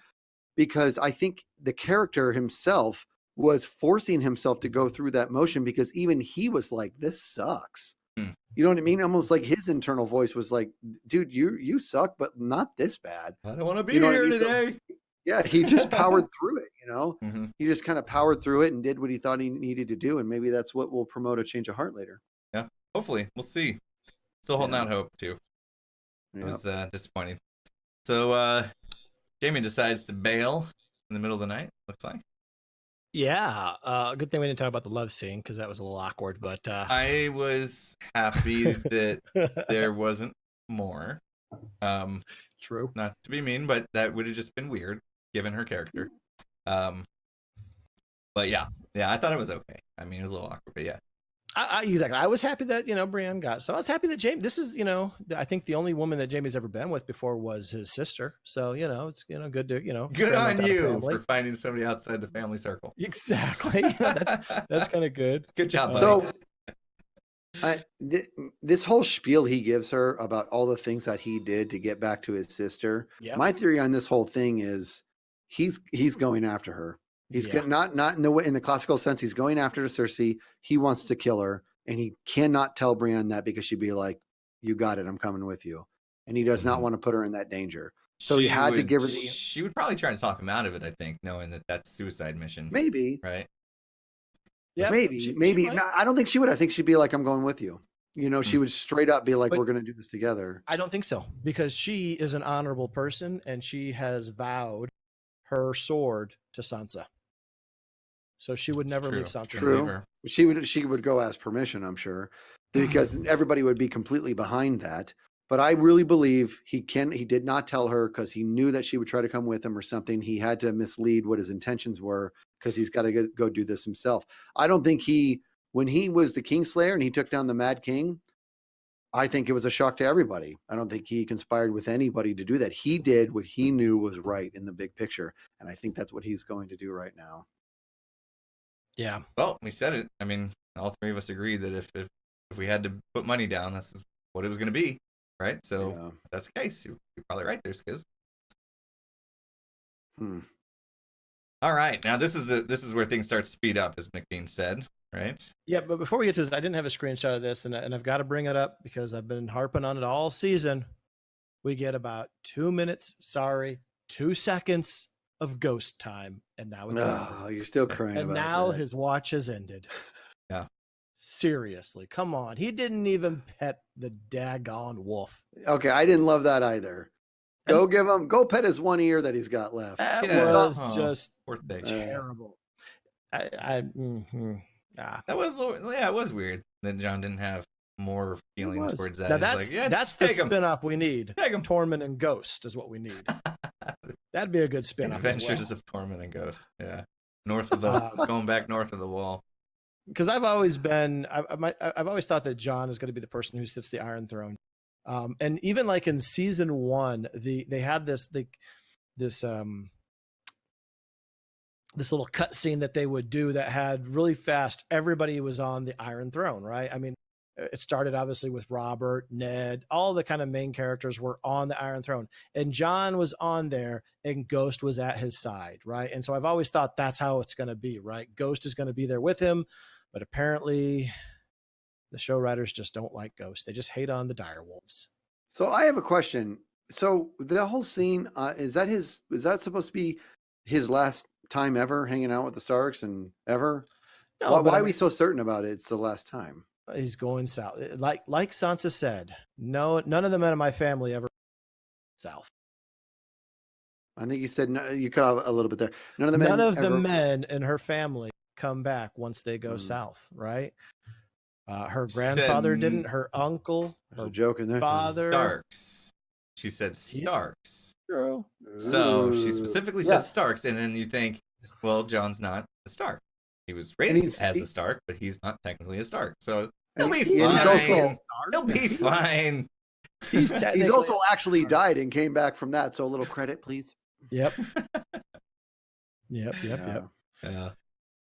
because I think the character himself was forcing himself to go through that motion because even he was like, this sucks. You know what I mean? Almost like his internal voice was like, dude, you suck, but not this bad. I don't want to be here today. Yeah, he just powered through it, Mm-hmm. He just kind of powered through it and did what he thought he needed to do. And maybe that's what will promote a change of heart later. Yeah, hopefully. We'll see. Still holding out hope, too. It was disappointing. So Jaime decides to bail in the middle of the night, looks like. Yeah, good thing we didn't talk about the love scene because that was a little awkward. But I was happy that there wasn't more. True. Not to be mean, but that would have just been weird given her character. But yeah, I thought it was okay. I mean, it was a little awkward, but yeah. Exactly. I was happy that, Brienne got. So I was happy that Jaime, this is, I think the only woman that Jaime's ever been with before was his sister. So, it's, good to, good on you for finding somebody outside the family circle. Exactly. That's kind of good. Good job. So this whole spiel he gives her about all the things that he did to get back to his sister. Yep. My theory on this whole thing is he's going after her. He's not in the classical sense. He's going after Cersei. He wants to kill her, and he cannot tell Brienne that because she'd be like, "You got it. I'm coming with you," and he does not want to put her in that danger. So he had to give her the. She would probably try to talk him out of it. I think, knowing that that's a suicide mission. Maybe. Right. Yeah. Maybe. She no, I don't think she would. I think she'd be like, "I'm going with you." She would straight up be like, "We're going to do this together." I don't think so, because she is an honorable person, and she has vowed her sword to Sansa. So she would never leave Sansa. True. She would go ask permission, I'm sure, because everybody would be completely behind that. But I really believe he did not tell her because he knew that she would try to come with him or something. He had to mislead what his intentions were because he's got to go do this himself. I don't think when he was the Kingslayer and he took down the Mad King, I think it was a shock to everybody. I don't think he conspired with anybody to do that. He did what he knew was right in the big picture. And I think that's what he's going to do right now. Yeah. Well, we said it. I mean, all three of us agreed that if we had to put money down, that's what it was going to be, right? So if that's the case. You're probably right there, Skiz. All right. Now this is where things start to speed up, as Mkbean said, right? Yeah, but before we get to this, I didn't have a screenshot of this, and I've got to bring it up because I've been harping on it all season. We get about 2 minutes, 2 seconds of ghost time, and now it's over. You're still crying and about now that. His watch has ended. Yeah. Seriously, come on. He didn't even pet the daggone wolf. Okay, I didn't love that either. Go pet his one ear that he's got left. That was just terrible. That was, it was weird that Jon didn't have more feelings towards that. Now that's the spinoff we need. Take him. Tormund and Ghost is what we need. That'd be a good spinoff. Adventures of Tormund and Ghost. Yeah, north of the going back north of the wall. Because I've always thought that Jon is going to be the person who sits the Iron Throne. And even like in season 1, they had this little cut scene that they would do that had really fast. Everybody was on the Iron Throne, right? I mean, it started obviously with Robert, Ned, all the kind of main characters were on the Iron Throne, and Jon was on there and Ghost was at his side, right? And so I've always thought that's how it's going to be, right? Ghost is going to be there with him, but apparently the show writers just don't like Ghost. They just hate on the direwolves. So I have a question. So the whole scene, is that supposed to be his last time ever hanging out with the Starks and ever? No, why are we so certain about it? It's the last time. He's going south. Like Sansa said, no, none of the men of my family ever south. I think you said you cut off a little bit there. None of the None men of the ever. men in her family come back once they go south, right? Her grandfather didn't. Her uncle. There's a joke in there. Father. Starks. She said Starks. True. So she specifically said Starks, and then you think, well, Jon's not a Stark. He was raised as a Stark, but he's not technically a Stark. So he'll be fine. He'll be fine. He's also actually died and came back from that. So a little credit, please. Yep. Yep. Yeah.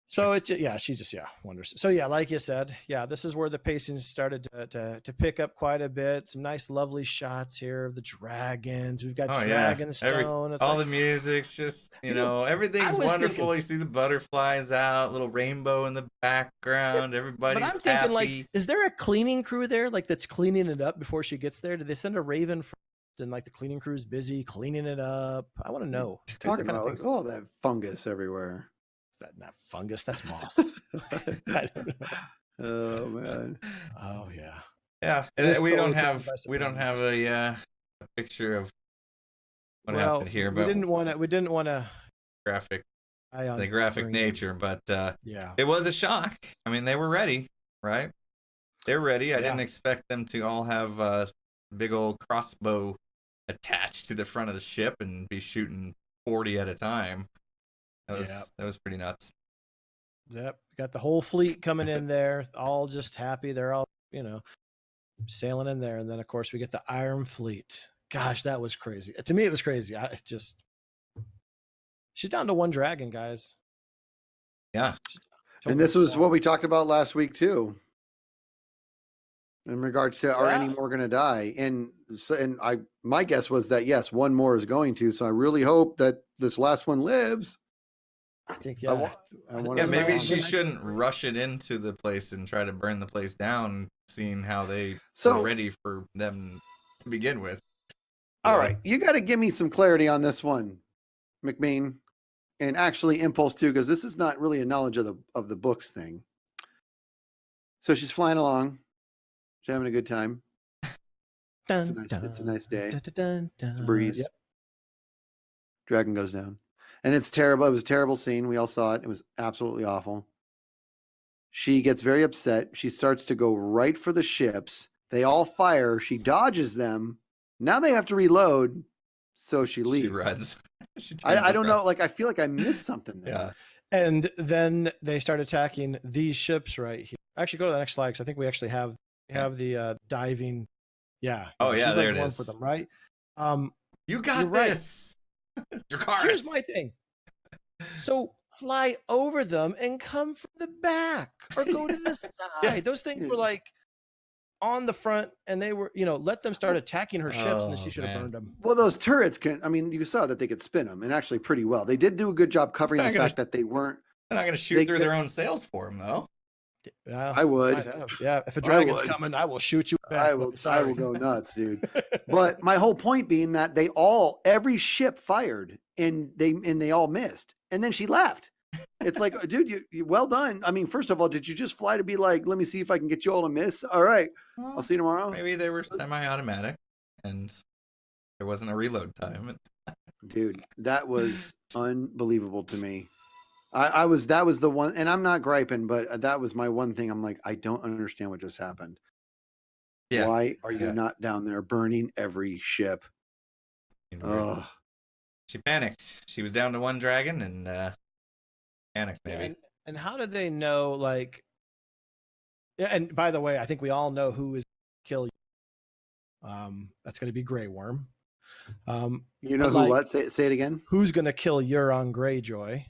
So she just wonders. So like you said, this is where the pacing started to pick up quite a bit. Some nice, lovely shots here of the dragons. We've got Dragonstone. All the music's just, everything's wonderful. You see the butterflies out, little rainbow in the background. Everybody's but I'm thinking, happy. like, is there a cleaning crew there, like that's cleaning it up before she gets there? Did they send a raven first, and like the cleaning crew's busy cleaning it up? I want to know. Talking about all that fungus everywhere. Not fungus, that's moss. I don't know. Oh man. Oh yeah. Yeah. And we don't have a picture of what happened here, but we didn't want to graphic nature, but it was a shock. I mean, they were ready, right? They're ready. I didn't expect them to all have a big old crossbow attached to the front of the ship and be shooting 40 at a time. That was pretty nuts. Yep. Got the whole fleet coming in there, all just happy. They're all, sailing in there. And then, of course, we get the Iron Fleet. Gosh, that was crazy. To me, it was crazy. She's down to one dragon, guys. Yeah. And this was what we talked about last week, too. In regards to, are any more going to die? And my guess was that, yes, one more is going to. So I really hope that this last one lives. I think, maybe she shouldn't rush it into the place and try to burn the place down, seeing how they were ready for them to begin with. All right. You got to give me some clarity on this one, Mkbean, and actually Impulse too, because this is not really a knowledge of the books thing. So she's flying along. She's having a good time. It's a nice day. It's a breeze. Yep. Dragon goes down. And it's terrible. It was a terrible scene. We all saw it. It was absolutely awful. She gets very upset. She starts to go right for the ships. They all fire. She dodges them. Now they have to reload. So she leaves. She runs. I don't know. Like, I feel like I missed something there. Yeah. And then they start attacking these ships right here. Actually, go to the next slide, because I think we actually have the diving. Yeah. Oh, yeah, there it is. For them, right? You got this. Right. Here's my thing. So fly over them and come from the back, or go to the side. Those things were like on the front, and they were, let them start attacking her ships, and then she should have burned them. Well, those turrets you saw that they could spin them, and actually pretty well. They did do a good job covering the fact that they weren't. They're not going to shoot through their own sails for them, though. I would. If a dragon's coming, I will shoot you back. I will go nuts, dude. But my whole point being that every ship fired, and they all missed, and then she left. It's like, dude, you well done. I mean, first of all, did you just fly to be like, let me see if I can get you all to miss? All right, I'll see you tomorrow. Maybe they were semi-automatic, and there wasn't a reload time. Dude, that was unbelievable to me. That was the one, and I'm not griping, but that was my one thing. I'm like, I don't understand what just happened. Yeah. Why are you not down there burning every ship? She panicked. She was down to one dragon and panicked maybe. And how did they know, like, and by the way, I think we all know who is kill you. That's going to be Grey Worm. You know who, what? Say it again. Who's going to kill Euron Greyjoy?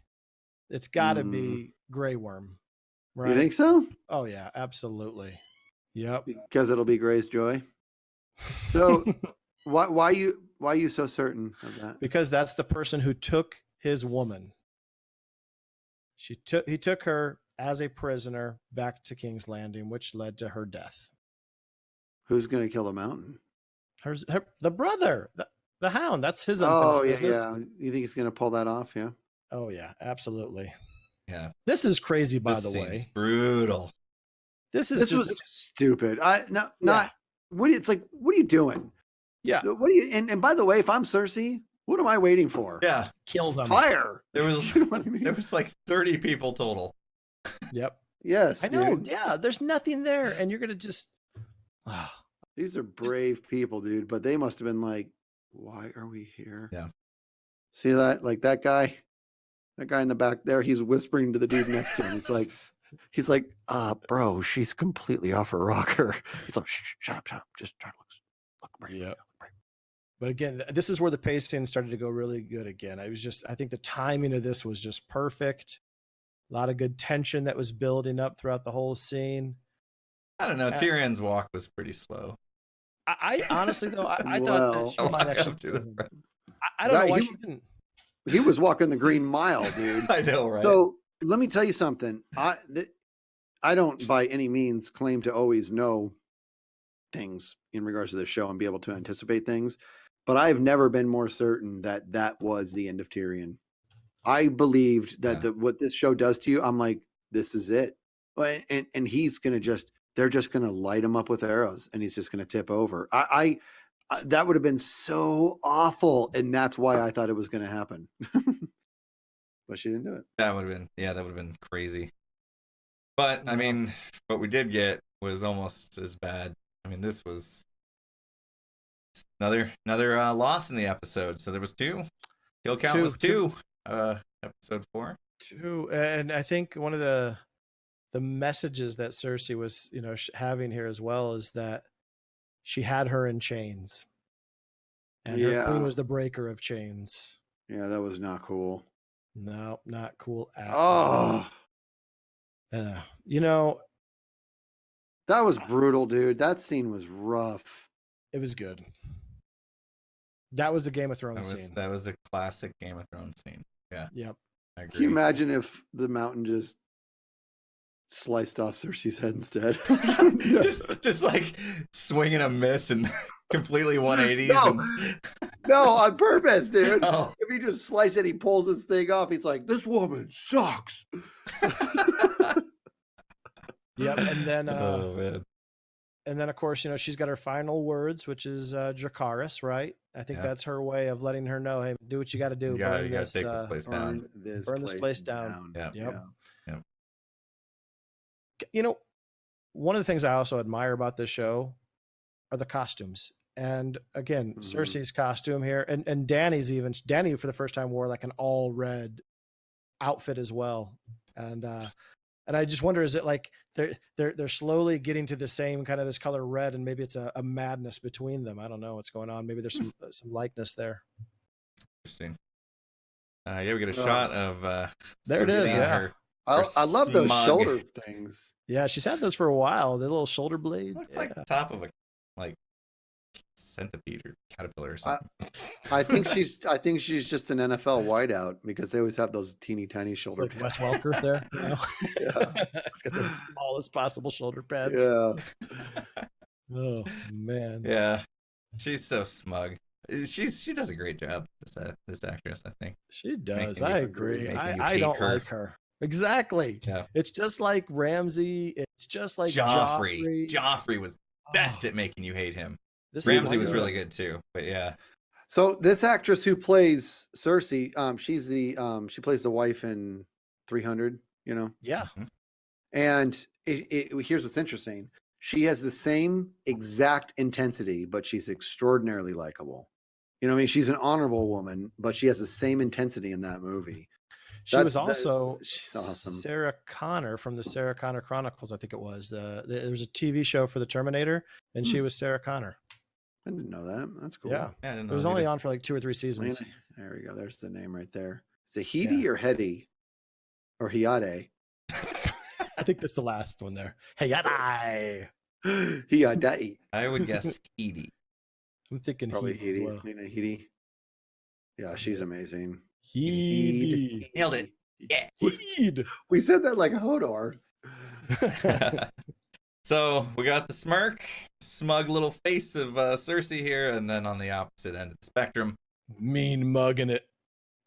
It's got to be Grey Worm, right? You think so? Oh yeah, absolutely. Yep. Because it'll be Grey's Joy. So, why are you so certain of that? Because that's the person who took his woman. He took her as a prisoner back to King's Landing, which led to her death. Who's going to kill the Mountain? The brother, the Hound. That's his unfinished business. Yeah. You think he's going to pull that off? Yeah. Oh yeah, absolutely. Yeah. This is crazy, by the way. Brutal. This was stupid. It's like, what are you doing? Yeah. What do you? And by the way, if I'm Cersei, what am I waiting for? Yeah. Kill them. Fire. There was, you know what I mean? There was like 30 people total. Yep. Yes, I know. dude. Yeah. There's nothing there, and you're gonna just. These are brave people, dude. But they must have been like, why are we here? Yeah. See that? Like that guy in the back there. He's whispering to the dude next to him. He's like, bro, she's completely off her rocker. He's like, shh, shut up. Just try to look brave. Yeah. But again, this is where the pacing started to go really good again. I think the timing of this was just perfect. A lot of good tension that was building up throughout the whole scene. I don't know. Tyrion's walk was pretty slow. I honestly, though, I thought that she might actually. I don't know why she didn't. He was walking the Green Mile, dude. I know, right? So let me tell you something. I don't by any means claim to always know things in regards to the show and be able to anticipate things, but I've never been more certain that was the end of Tyrion. I believed that what this show does to you, I'm like, this is it. And he's going to they're just going to light him up with arrows and he's just going to tip over. I that would have been so awful. And that's why I thought it was going to happen. But she didn't do it. That would have been crazy. But I mean, what we did get was almost as bad. I mean, this was another loss in the episode. So there was 2. Kill count was 2. Episode 4. 2, and I think one of the messages that Cersei was, having here as well is that she had her in chains, and her queen was the breaker of chains. Yeah, that was not cool. No, not cool at all. That was brutal, dude. That scene was rough. It was good. That was a Game of Thrones scene. That was a classic Game of Thrones scene. Yeah. Yep. I agree. Can you imagine if the mountain just sliced off Cersei's head instead? just like swinging a miss and completely 180s. No, on purpose, dude. Oh. If he just slice it, he pulls his thing off. He's like, this woman sucks. Yep. And then, oh, man. And then, of course, she's got her final words, which is Dracarys, right? I think that's her way of letting her know, hey, do what you got to do. You gotta take this place down. Burn this place down. Yeah. Yep. One of the things I also admire about this show are the costumes. And again, Cersei's costume here, and Dany for the first time wore like an all red outfit as well. And I just wonder, is it like they're slowly getting to the same kind of this color red, and maybe it's a madness between them. I don't know what's going on. Maybe there's some likeness there. Interesting. We get a shot of there it is. Yeah, I love those shoulder things. Yeah, she's had those for a while. The little shoulder blades. Looks like the top of a centipede or caterpillar or something. I think she's just an NFL wideout because they always have those teeny tiny shoulder pads. Wes Welker there. Yeah. He's got the smallest possible shoulder pads. Yeah. Oh man. Yeah. She's so smug. She does a great job, this actress, I think. She does. I agree. I don't like her. Exactly. Yeah. It's just like Ramsay. It's just like Joffrey. Joffrey was best at making you hate him. Ramsay was really good too, but yeah. So this actress who plays Cersei, she plays the wife in 300. Yeah. Mm-hmm. And here's what's interesting: she has the same exact intensity, but she's extraordinarily likable. I mean, she's an honorable woman, but she has the same intensity in that movie. She was also she's awesome. Sarah Connor from the Sarah Connor Chronicles, I think it was. There was a TV show for the Terminator, and she was Sarah Connor. I didn't know that. That's cool. Yeah, I didn't know it was only on for like 2 or 3 seasons. There we go. There's the name right there. Is it Hedy or Hetty or Hiade? I think that's the last one there. Hiade. Hiade. I would guess Hedy. I'm thinking probably Hedy. Well. Hedy. Yeah, she's amazing. Hedy. Nailed it. Yeah. Heed. We said that like Hodor. So we got the smug little face of Cersei here, and then on the opposite end of the spectrum, mean mugging it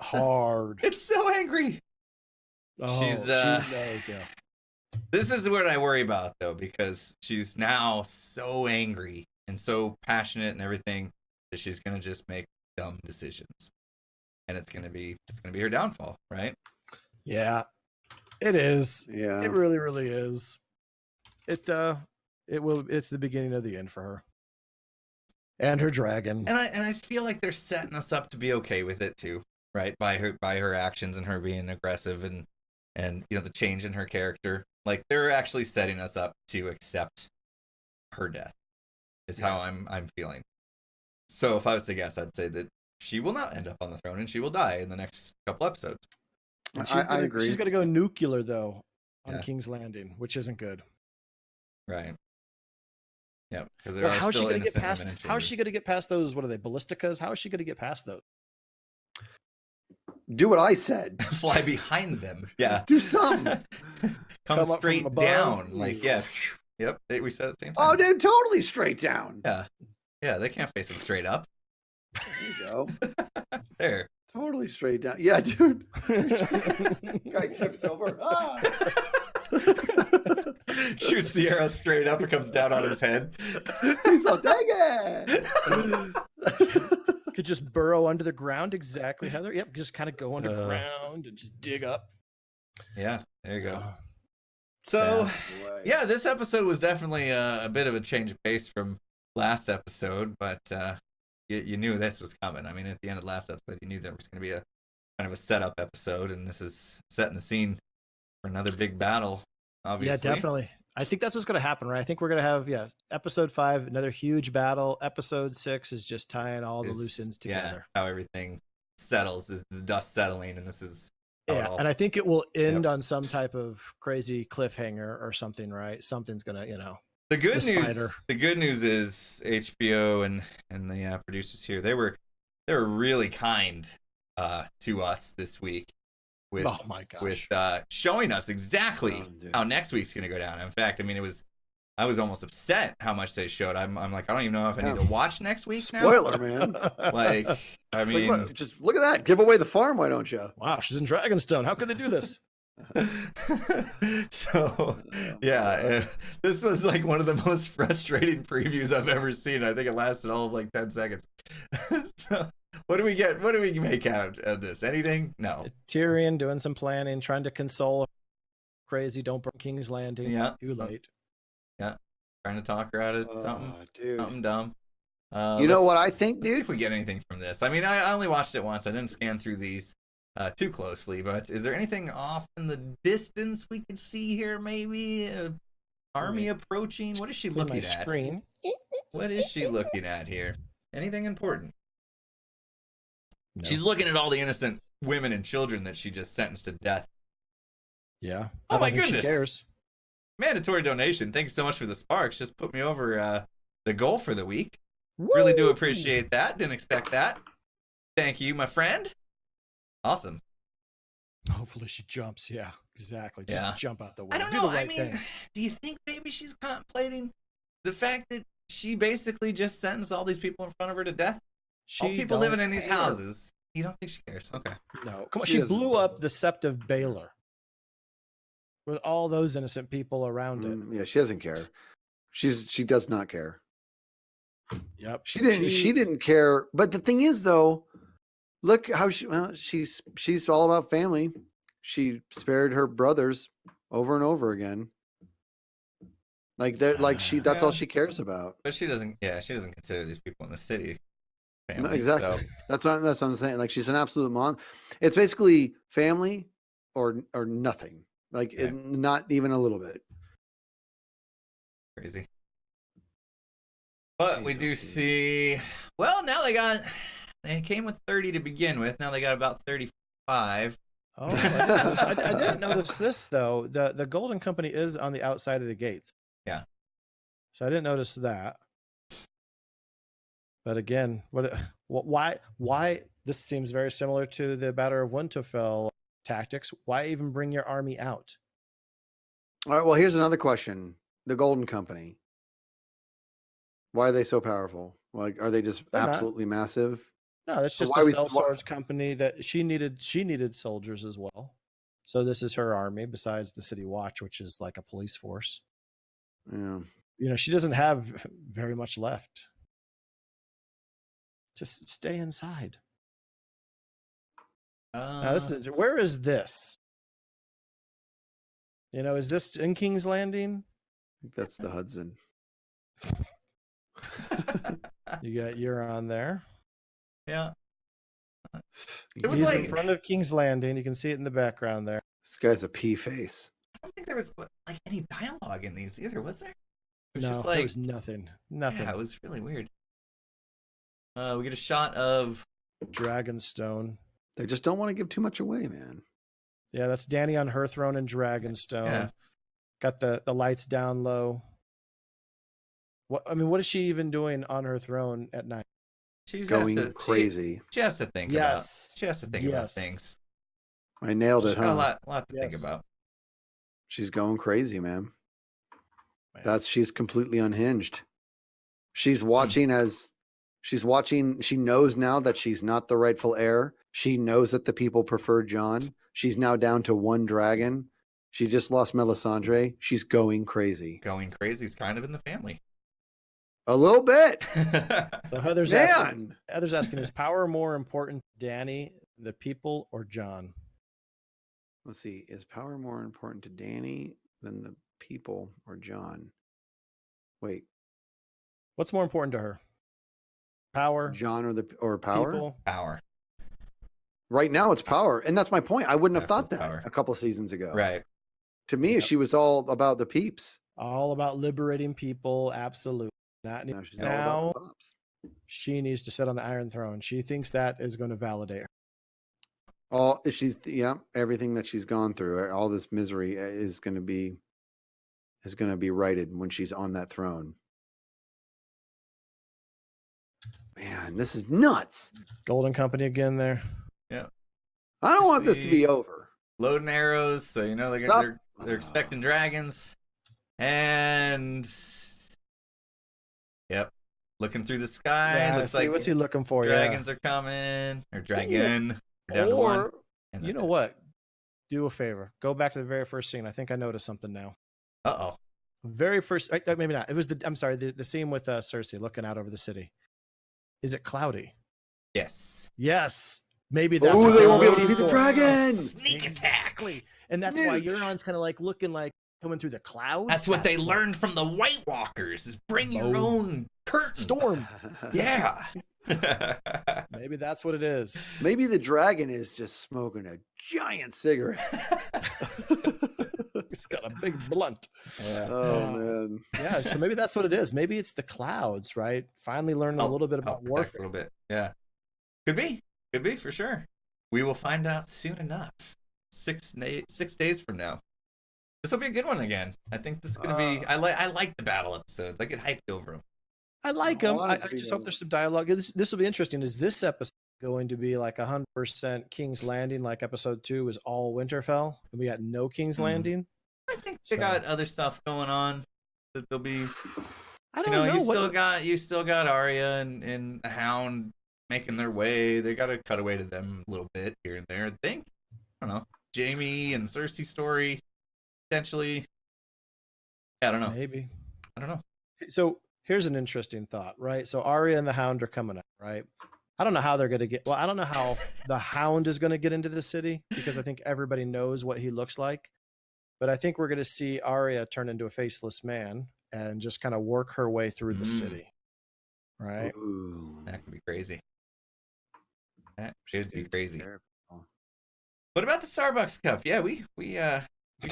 hard. It's so angry. Oh, She's she knows, yeah. This is what I worry about, though, because she's now so angry and so passionate and everything that she's gonna just make dumb decisions, and it's gonna be her downfall, right? Yeah, it is. Yeah. It really, really is. It's the beginning of the end for her. And her dragon. And I feel like they're setting us up to be okay with it too, right? By her actions and her being aggressive and the change in her character. Like they're actually setting us up to accept her death. Is how I'm feeling. So if I was to guess, I'd say that she will not end up on the throne and she will die in the next couple episodes. I agree. She's gonna go nuclear though on King's Landing, which isn't good. Right. Yeah, because how is she gonna get past? How is she gonna get past those? What are they, ballisticas? How is she gonna get past those? Do what I said. Fly behind them. Yeah. Do something. Come straight down. Like Yep. We said at the same time. Oh, dude, totally straight down. Yeah. They can't face them straight up. There you go. There. Totally straight down. Yeah, dude. Guy tips over. Ah. Shoots the arrow straight up. It comes down on his head. He's like, dang it. Could just burrow under the ground. Exactly, Heather. Yep. Just kind of go underground and just dig up. Yeah. There you go. So, yeah, this episode was definitely a bit of a change of pace from last episode, but you knew this was coming. I mean, at the end of the last episode, you knew there was going to be a kind of a setup episode, and this is setting the scene for another big battle, obviously. Yeah, definitely. I think that's what's going to happen, right? I think we're going to have, episode 5, another huge battle. Episode 6 is just tying all the loose ends together. Yeah, how everything settles, the dust settling, and this is... and I think it will end on some type of crazy cliffhanger or something, right? Something's going to, The good news is HBO and the producers here, they were really kind to us this week with showing us exactly how next week's gonna go down. In fact, I mean, I was almost upset how much they showed. I'm like, I don't even know if I need to watch next week now. Spoiler, man. Like, I mean, like, just look at that. Give away the farm, why don't you? Wow, she's in Dragonstone. How could they do this? So this was like one of the most frustrating previews I've ever seen. I think it lasted all of like 10 seconds. So what do we get? What do we make out of this? Anything? No. Tyrion doing some planning, trying to console her. Crazy, don't burn King's Landing. Too late. Yeah, trying to talk her out of something dumb. You know what I think, dude? See if we get anything from this. I mean, I only watched it once. I didn't scan through these too closely, but is there anything off in the distance we could see here? Maybe army approaching. What is she looking at? Screen. What is she looking at here? Anything important? No. She's looking at all the innocent women and children that she just sentenced to death. Yeah. Oh my goodness. She cares. Mandatory donation. Thanks so much for the sparks. Just put me over the goal for the week. Woo! Really do appreciate that. Didn't expect that. Thank you, my friend. Awesome. Hopefully she jumps. Yeah, exactly. Just jump out the way. I don't know. I mean, do you think maybe she's contemplating the fact that she basically just sentenced all these people in front of her to death? All people living in these houses. You don't think she cares? Okay. No. Come on. She blew up the Sept of Baelor with all those innocent people around it. Yeah, she doesn't care. She does not care. Yep. She didn't care. But the thing is, though, look how she's all about family. She spared her brothers over and over again. Like that's all she cares about. But she doesn't consider these people in the city family. No, exactly. So. That's what I'm saying. Like, she's an absolute mom. It's basically family or nothing. Like, not even a little bit. Crazy. But we do see. Well, now they came with 30 to begin with. Now they got about 35. Oh, I didn't notice this though. The Golden Company is on the outside of the gates. Yeah. So I didn't notice that. But again, why this seems very similar to the Battle of Winterfell tactics. Why even bring your army out? All right, well, here's another question. The Golden Company. Why are they so powerful? Like, are they just absolutely massive? No, that's just a sellswords company that she needed soldiers as well. So this is her army, besides the City Watch, which is like a police force. Yeah. You know, she doesn't have very much left. Just stay inside. Now, where is this? You know, is this in King's Landing? I think that's the Hudson. You got Euron there. Yeah. He's in front of King's Landing. You can see it in the background there. This guy's a pea face. I don't think there was like any dialogue in these either, was there? It was No, just like, there was nothing. Nothing. Yeah, it was really weird. We get a shot of Dragonstone. They just don't want to give too much away, man. Yeah, that's Dany on her throne in Dragonstone. Yeah. Got the lights down low. What is she even doing on her throne at night? She's going crazy. She has to think about. She has to think about things. I nailed it, huh? Got a lot to think about. She's going crazy, man. She's completely unhinged. She's watching she knows now that she's not the rightful heir. She knows that the people prefer Jon. She's now down to one dragon. She just lost Melisandre. She's going crazy. Going crazy is kind of in the family. A little bit. So Heather's asking, is power more important to Dany, the people, or Jon? Let's see. Is power more important to Dany than the people or Jon? Wait. What's more important to her? Power? Jon or power? People? Power. Right now it's power. And that's my point. I wouldn't have thought that a couple seasons ago. Right. To me, she was all about the peeps. All about liberating people. Absolutely. Now she's all about the pops. She needs to sit on the Iron Throne. She thinks that is going to validate her. Everything that she's gone through, all this misery is going to be righted when she's on that throne. Man, this is nuts. Golden Company again there. Yeah. I don't want this to be over. Loading arrows, so you know they're expecting dragons. And yep. Looking through the sky. Yeah, looks like what's he looking for? Dragons are coming. Or dragon. Down to one. You know what? Do a favor. Go back to the very first scene. I think I noticed something now. Uh-oh. Very first, maybe not. It was the scene with Cersei looking out over the city. Is it cloudy? Yes. Yes. Maybe that's they won't be able to see the dragon. Sneak attack. And that's why Euron's kind of like looking like coming through the clouds. That's what they learned from the White Walkers is bring your own curtain. Storm. Yeah. Maybe that's what it is. Maybe the dragon is just smoking a giant cigarette. He's got a big blunt. Yeah. Oh man. Yeah, so maybe that's what it is. Maybe it's the clouds, right? Finally learning a little bit about warfare. A little bit. Yeah. Could be for sure. We will find out soon enough. 6 days from now. This will be a good one again. I think this is going to be. I like the battle episodes. I get hyped over them. I like them. I just hope there's some dialogue. This will be interesting. Is this episode going to be like 100% King's Landing, like episode 2 was all Winterfell, and we got no King's Landing? I think they got other stuff going on that they'll be. I don't know. You still got Arya and the Hound making their way. They got to cut away to them a little bit here and there. I think. I don't know. Jaime and Cersei story. Potentially. I don't know. Maybe. I don't know. So here's an interesting thought, right? So Arya and the Hound are coming up, right? I don't know how they're going to get. Well, I don't know how the Hound is going to get into the city because I think everybody knows what he looks like. But I think we're going to see Arya turn into a faceless man and just kind of work her way through the city, right? Ooh. That could be crazy. That should be crazy. Terrible. What about the Starbucks cup? Yeah, we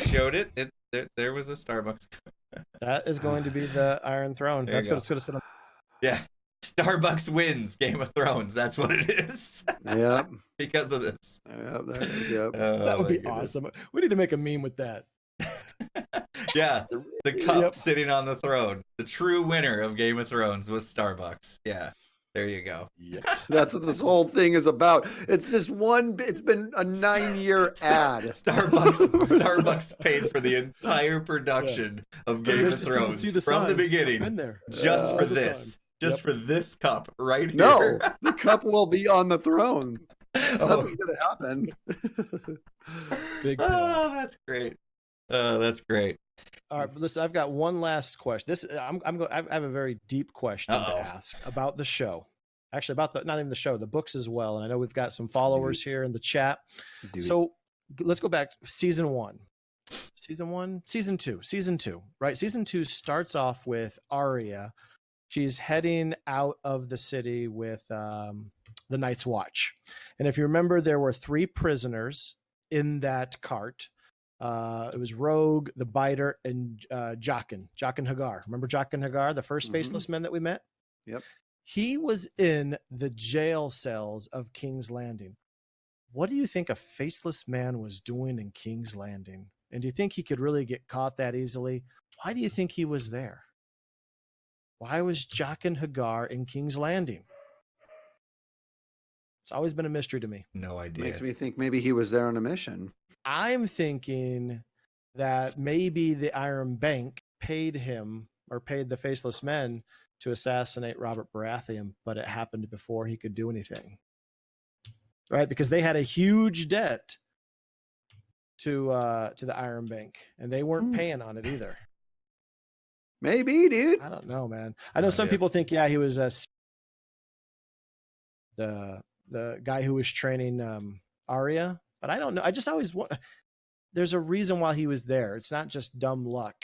showed it. There was a Starbucks cup. That is going to be the Iron Throne. That's what it's going to sit on. Yeah. Starbucks wins Game of Thrones. That's what it is. Yep. Because of this. Yep, there it is. Yep. That would be awesome. We need to make a meme with that. Yeah. The cup sitting on the throne. The true winner of Game of Thrones was Starbucks. Yeah. There you go. Yeah. That's what this whole thing is about. It's this one. It's been a 9-year ad. Starbucks paid for the entire production of Game of Thrones from the beginning, just for this. Just for this cup right here. No, the cup will be on the throne. Nothing's gonna happen. Big Oh, payoff. that's great. That's great. All right, but listen, I've got one last question. I have a very deep question to ask about the show. Actually, about not even the show, the books as well. And I know we've got some followers here in the chat. So let's go back. Season 1, season 2, right? Season 2 starts off with Arya. She's heading out of the city with the Night's Watch. And if you remember, there were 3 prisoners in that cart. It was Rogue, the Biter, and Jaqen Hagar. Remember Jaqen Hagar, the first faceless men that we met? Yep. He was in the jail cells of King's Landing. What do you think a faceless man was doing in King's Landing? And do you think he could really get caught that easily? Why do you think he was there? Why was Jaqen Hagar in King's Landing? It's always been a mystery to me. No idea. Makes me think maybe he was there on a mission. I'm thinking that maybe the Iron Bank paid him or paid the faceless men to assassinate Robert Baratheon, but it happened before he could do anything. Right? Because they had a huge debt to the Iron Bank, and they weren't paying on it either. Maybe, dude. I don't know, man. I know some people think, he was the guy who was training Arya, but I don't know. I just always want. There's a reason why he was there. It's not just dumb luck.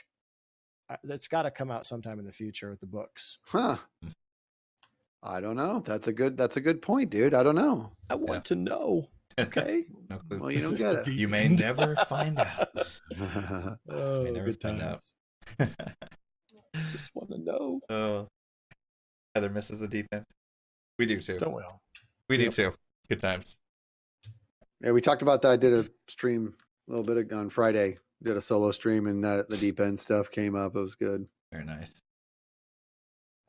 That's got to come out sometime in the future with the books. Huh. I don't know. That's a good point, dude. I don't know. I want to know. Okay. No clue. Well, you don't get it. You may never find out. Oh, may never good find times. out. Just want to know. Oh, Heather misses the deep end. We do too. Don't we all? We do too. Good times. Yeah, we talked about that. I did a stream a little bit on Friday. Did a solo stream, and the deep end stuff came up. It was good. Very nice.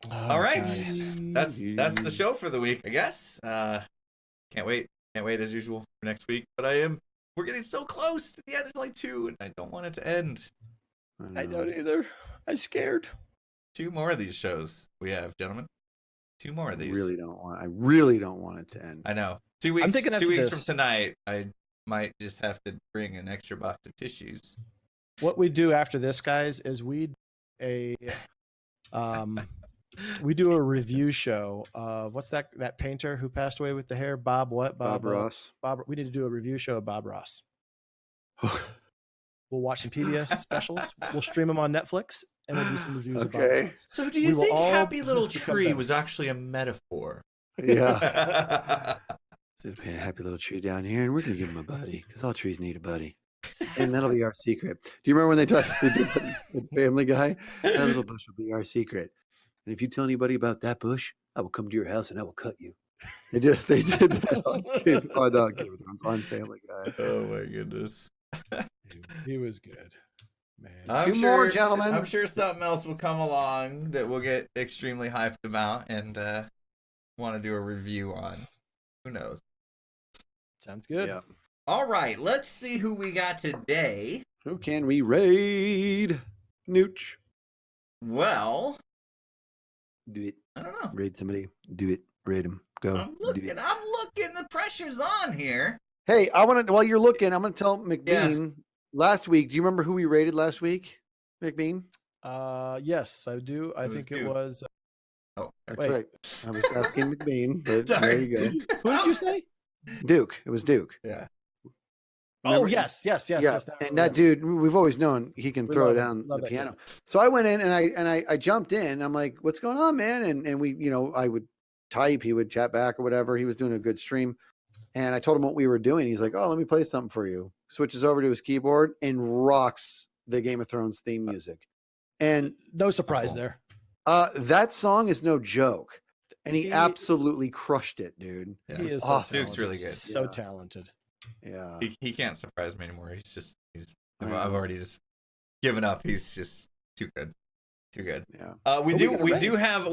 Oh, All right, nice. that's the show for the week, I guess. Can't wait as usual for next week. But we're getting so close to the end. There's only 2, and I don't want it to end. I don't either. I'm scared. 2 more of these shows we have, gentlemen. 2 more of these. I really don't want it to end. I know. 2 weeks. I'm thinking 2 weeks this. from tonight, I might just have to bring an extra box of tissues. What we do after this, guys, is we do a review show of what's that painter who passed away with the hair? Bob Ross. We need to do a review show of Bob Ross. We'll watch some PBS specials. We'll stream them on Netflix, and we'll do some reviews of Bob Ross. So do you think Happy Little Tree was actually a metaphor? Yeah. There's a happy little tree down here, and we're gonna give him a buddy because all trees need a buddy, and that'll be our secret. Do you remember when they did that Family Guy? That little bush will be our secret, and if you tell anybody about that bush, I will come to your house and I will cut you. They did that on Game of Thrones, on Family Guy. Oh my goodness. He was good, man. Two more, gentlemen. I'm sure something else will come along that we'll get extremely hyped about and want to do a review on. Who knows? Sounds good. Yeah. All right, let's see who we got today. Who can we raid? Nooch. Well, Do it. I don't know. Raid somebody. Do it. Raid him. Go. I'm looking. The pressure's on here. Hey, while you're looking, I'm gonna tell Mkbean. Last week, do you remember who we raided last week? Mkbean? Yes, I do. I think it was. Oh, That's wait. right. I was asking Mkbean, but Sorry. there you go. Who did you say? Duke. It was Duke. Yeah. Oh, Remember? yes. Yeah. And that dude, we've always known he can throw down the piano. So I went in and I jumped in. I'm like, "What's going on, man?" And we, I would type, he would chat back or whatever. He was doing a good stream, and I told him what we were doing. He's like, "Oh, let me play something for you." Switches over to his keyboard and rocks the Game of Thrones theme music. And no surprise there. that song is no joke. And he absolutely crushed it, dude. Yeah. He is awesome. Duke's really good. So talented. Yeah. He can't surprise me anymore. I've already just given up. He's just too good. Too good. Yeah. We do have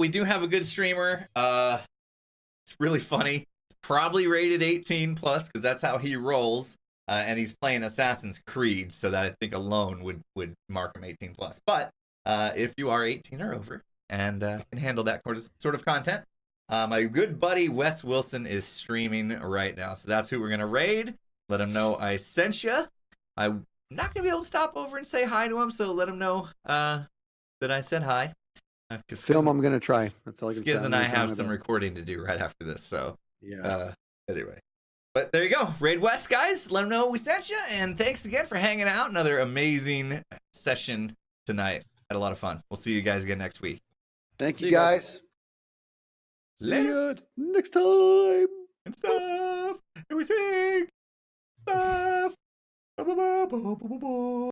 a good streamer. It's really funny. Probably rated 18 plus because that's how he rolls. And he's playing Assassin's Creed, so that I think alone would mark him 18 plus. But if you are 18 or over and can handle that sort of content, My good buddy Wes Wilson is streaming right now, so that's who we're gonna raid. Let him know I sent you. I'm not gonna be able to stop over and say hi to him, so let him know that I said hi. Film, I'm gonna try. That's all I can say. Skiz and I have some recording to do right after this, so yeah. Anyway, but there you go. Raid West, guys. Let them know we sent you, and thanks again for hanging out. Another amazing session tonight. Had a lot of fun. We'll see you guys again next week. Thank you, guys. See you next time. And stuff. And we sing stuff.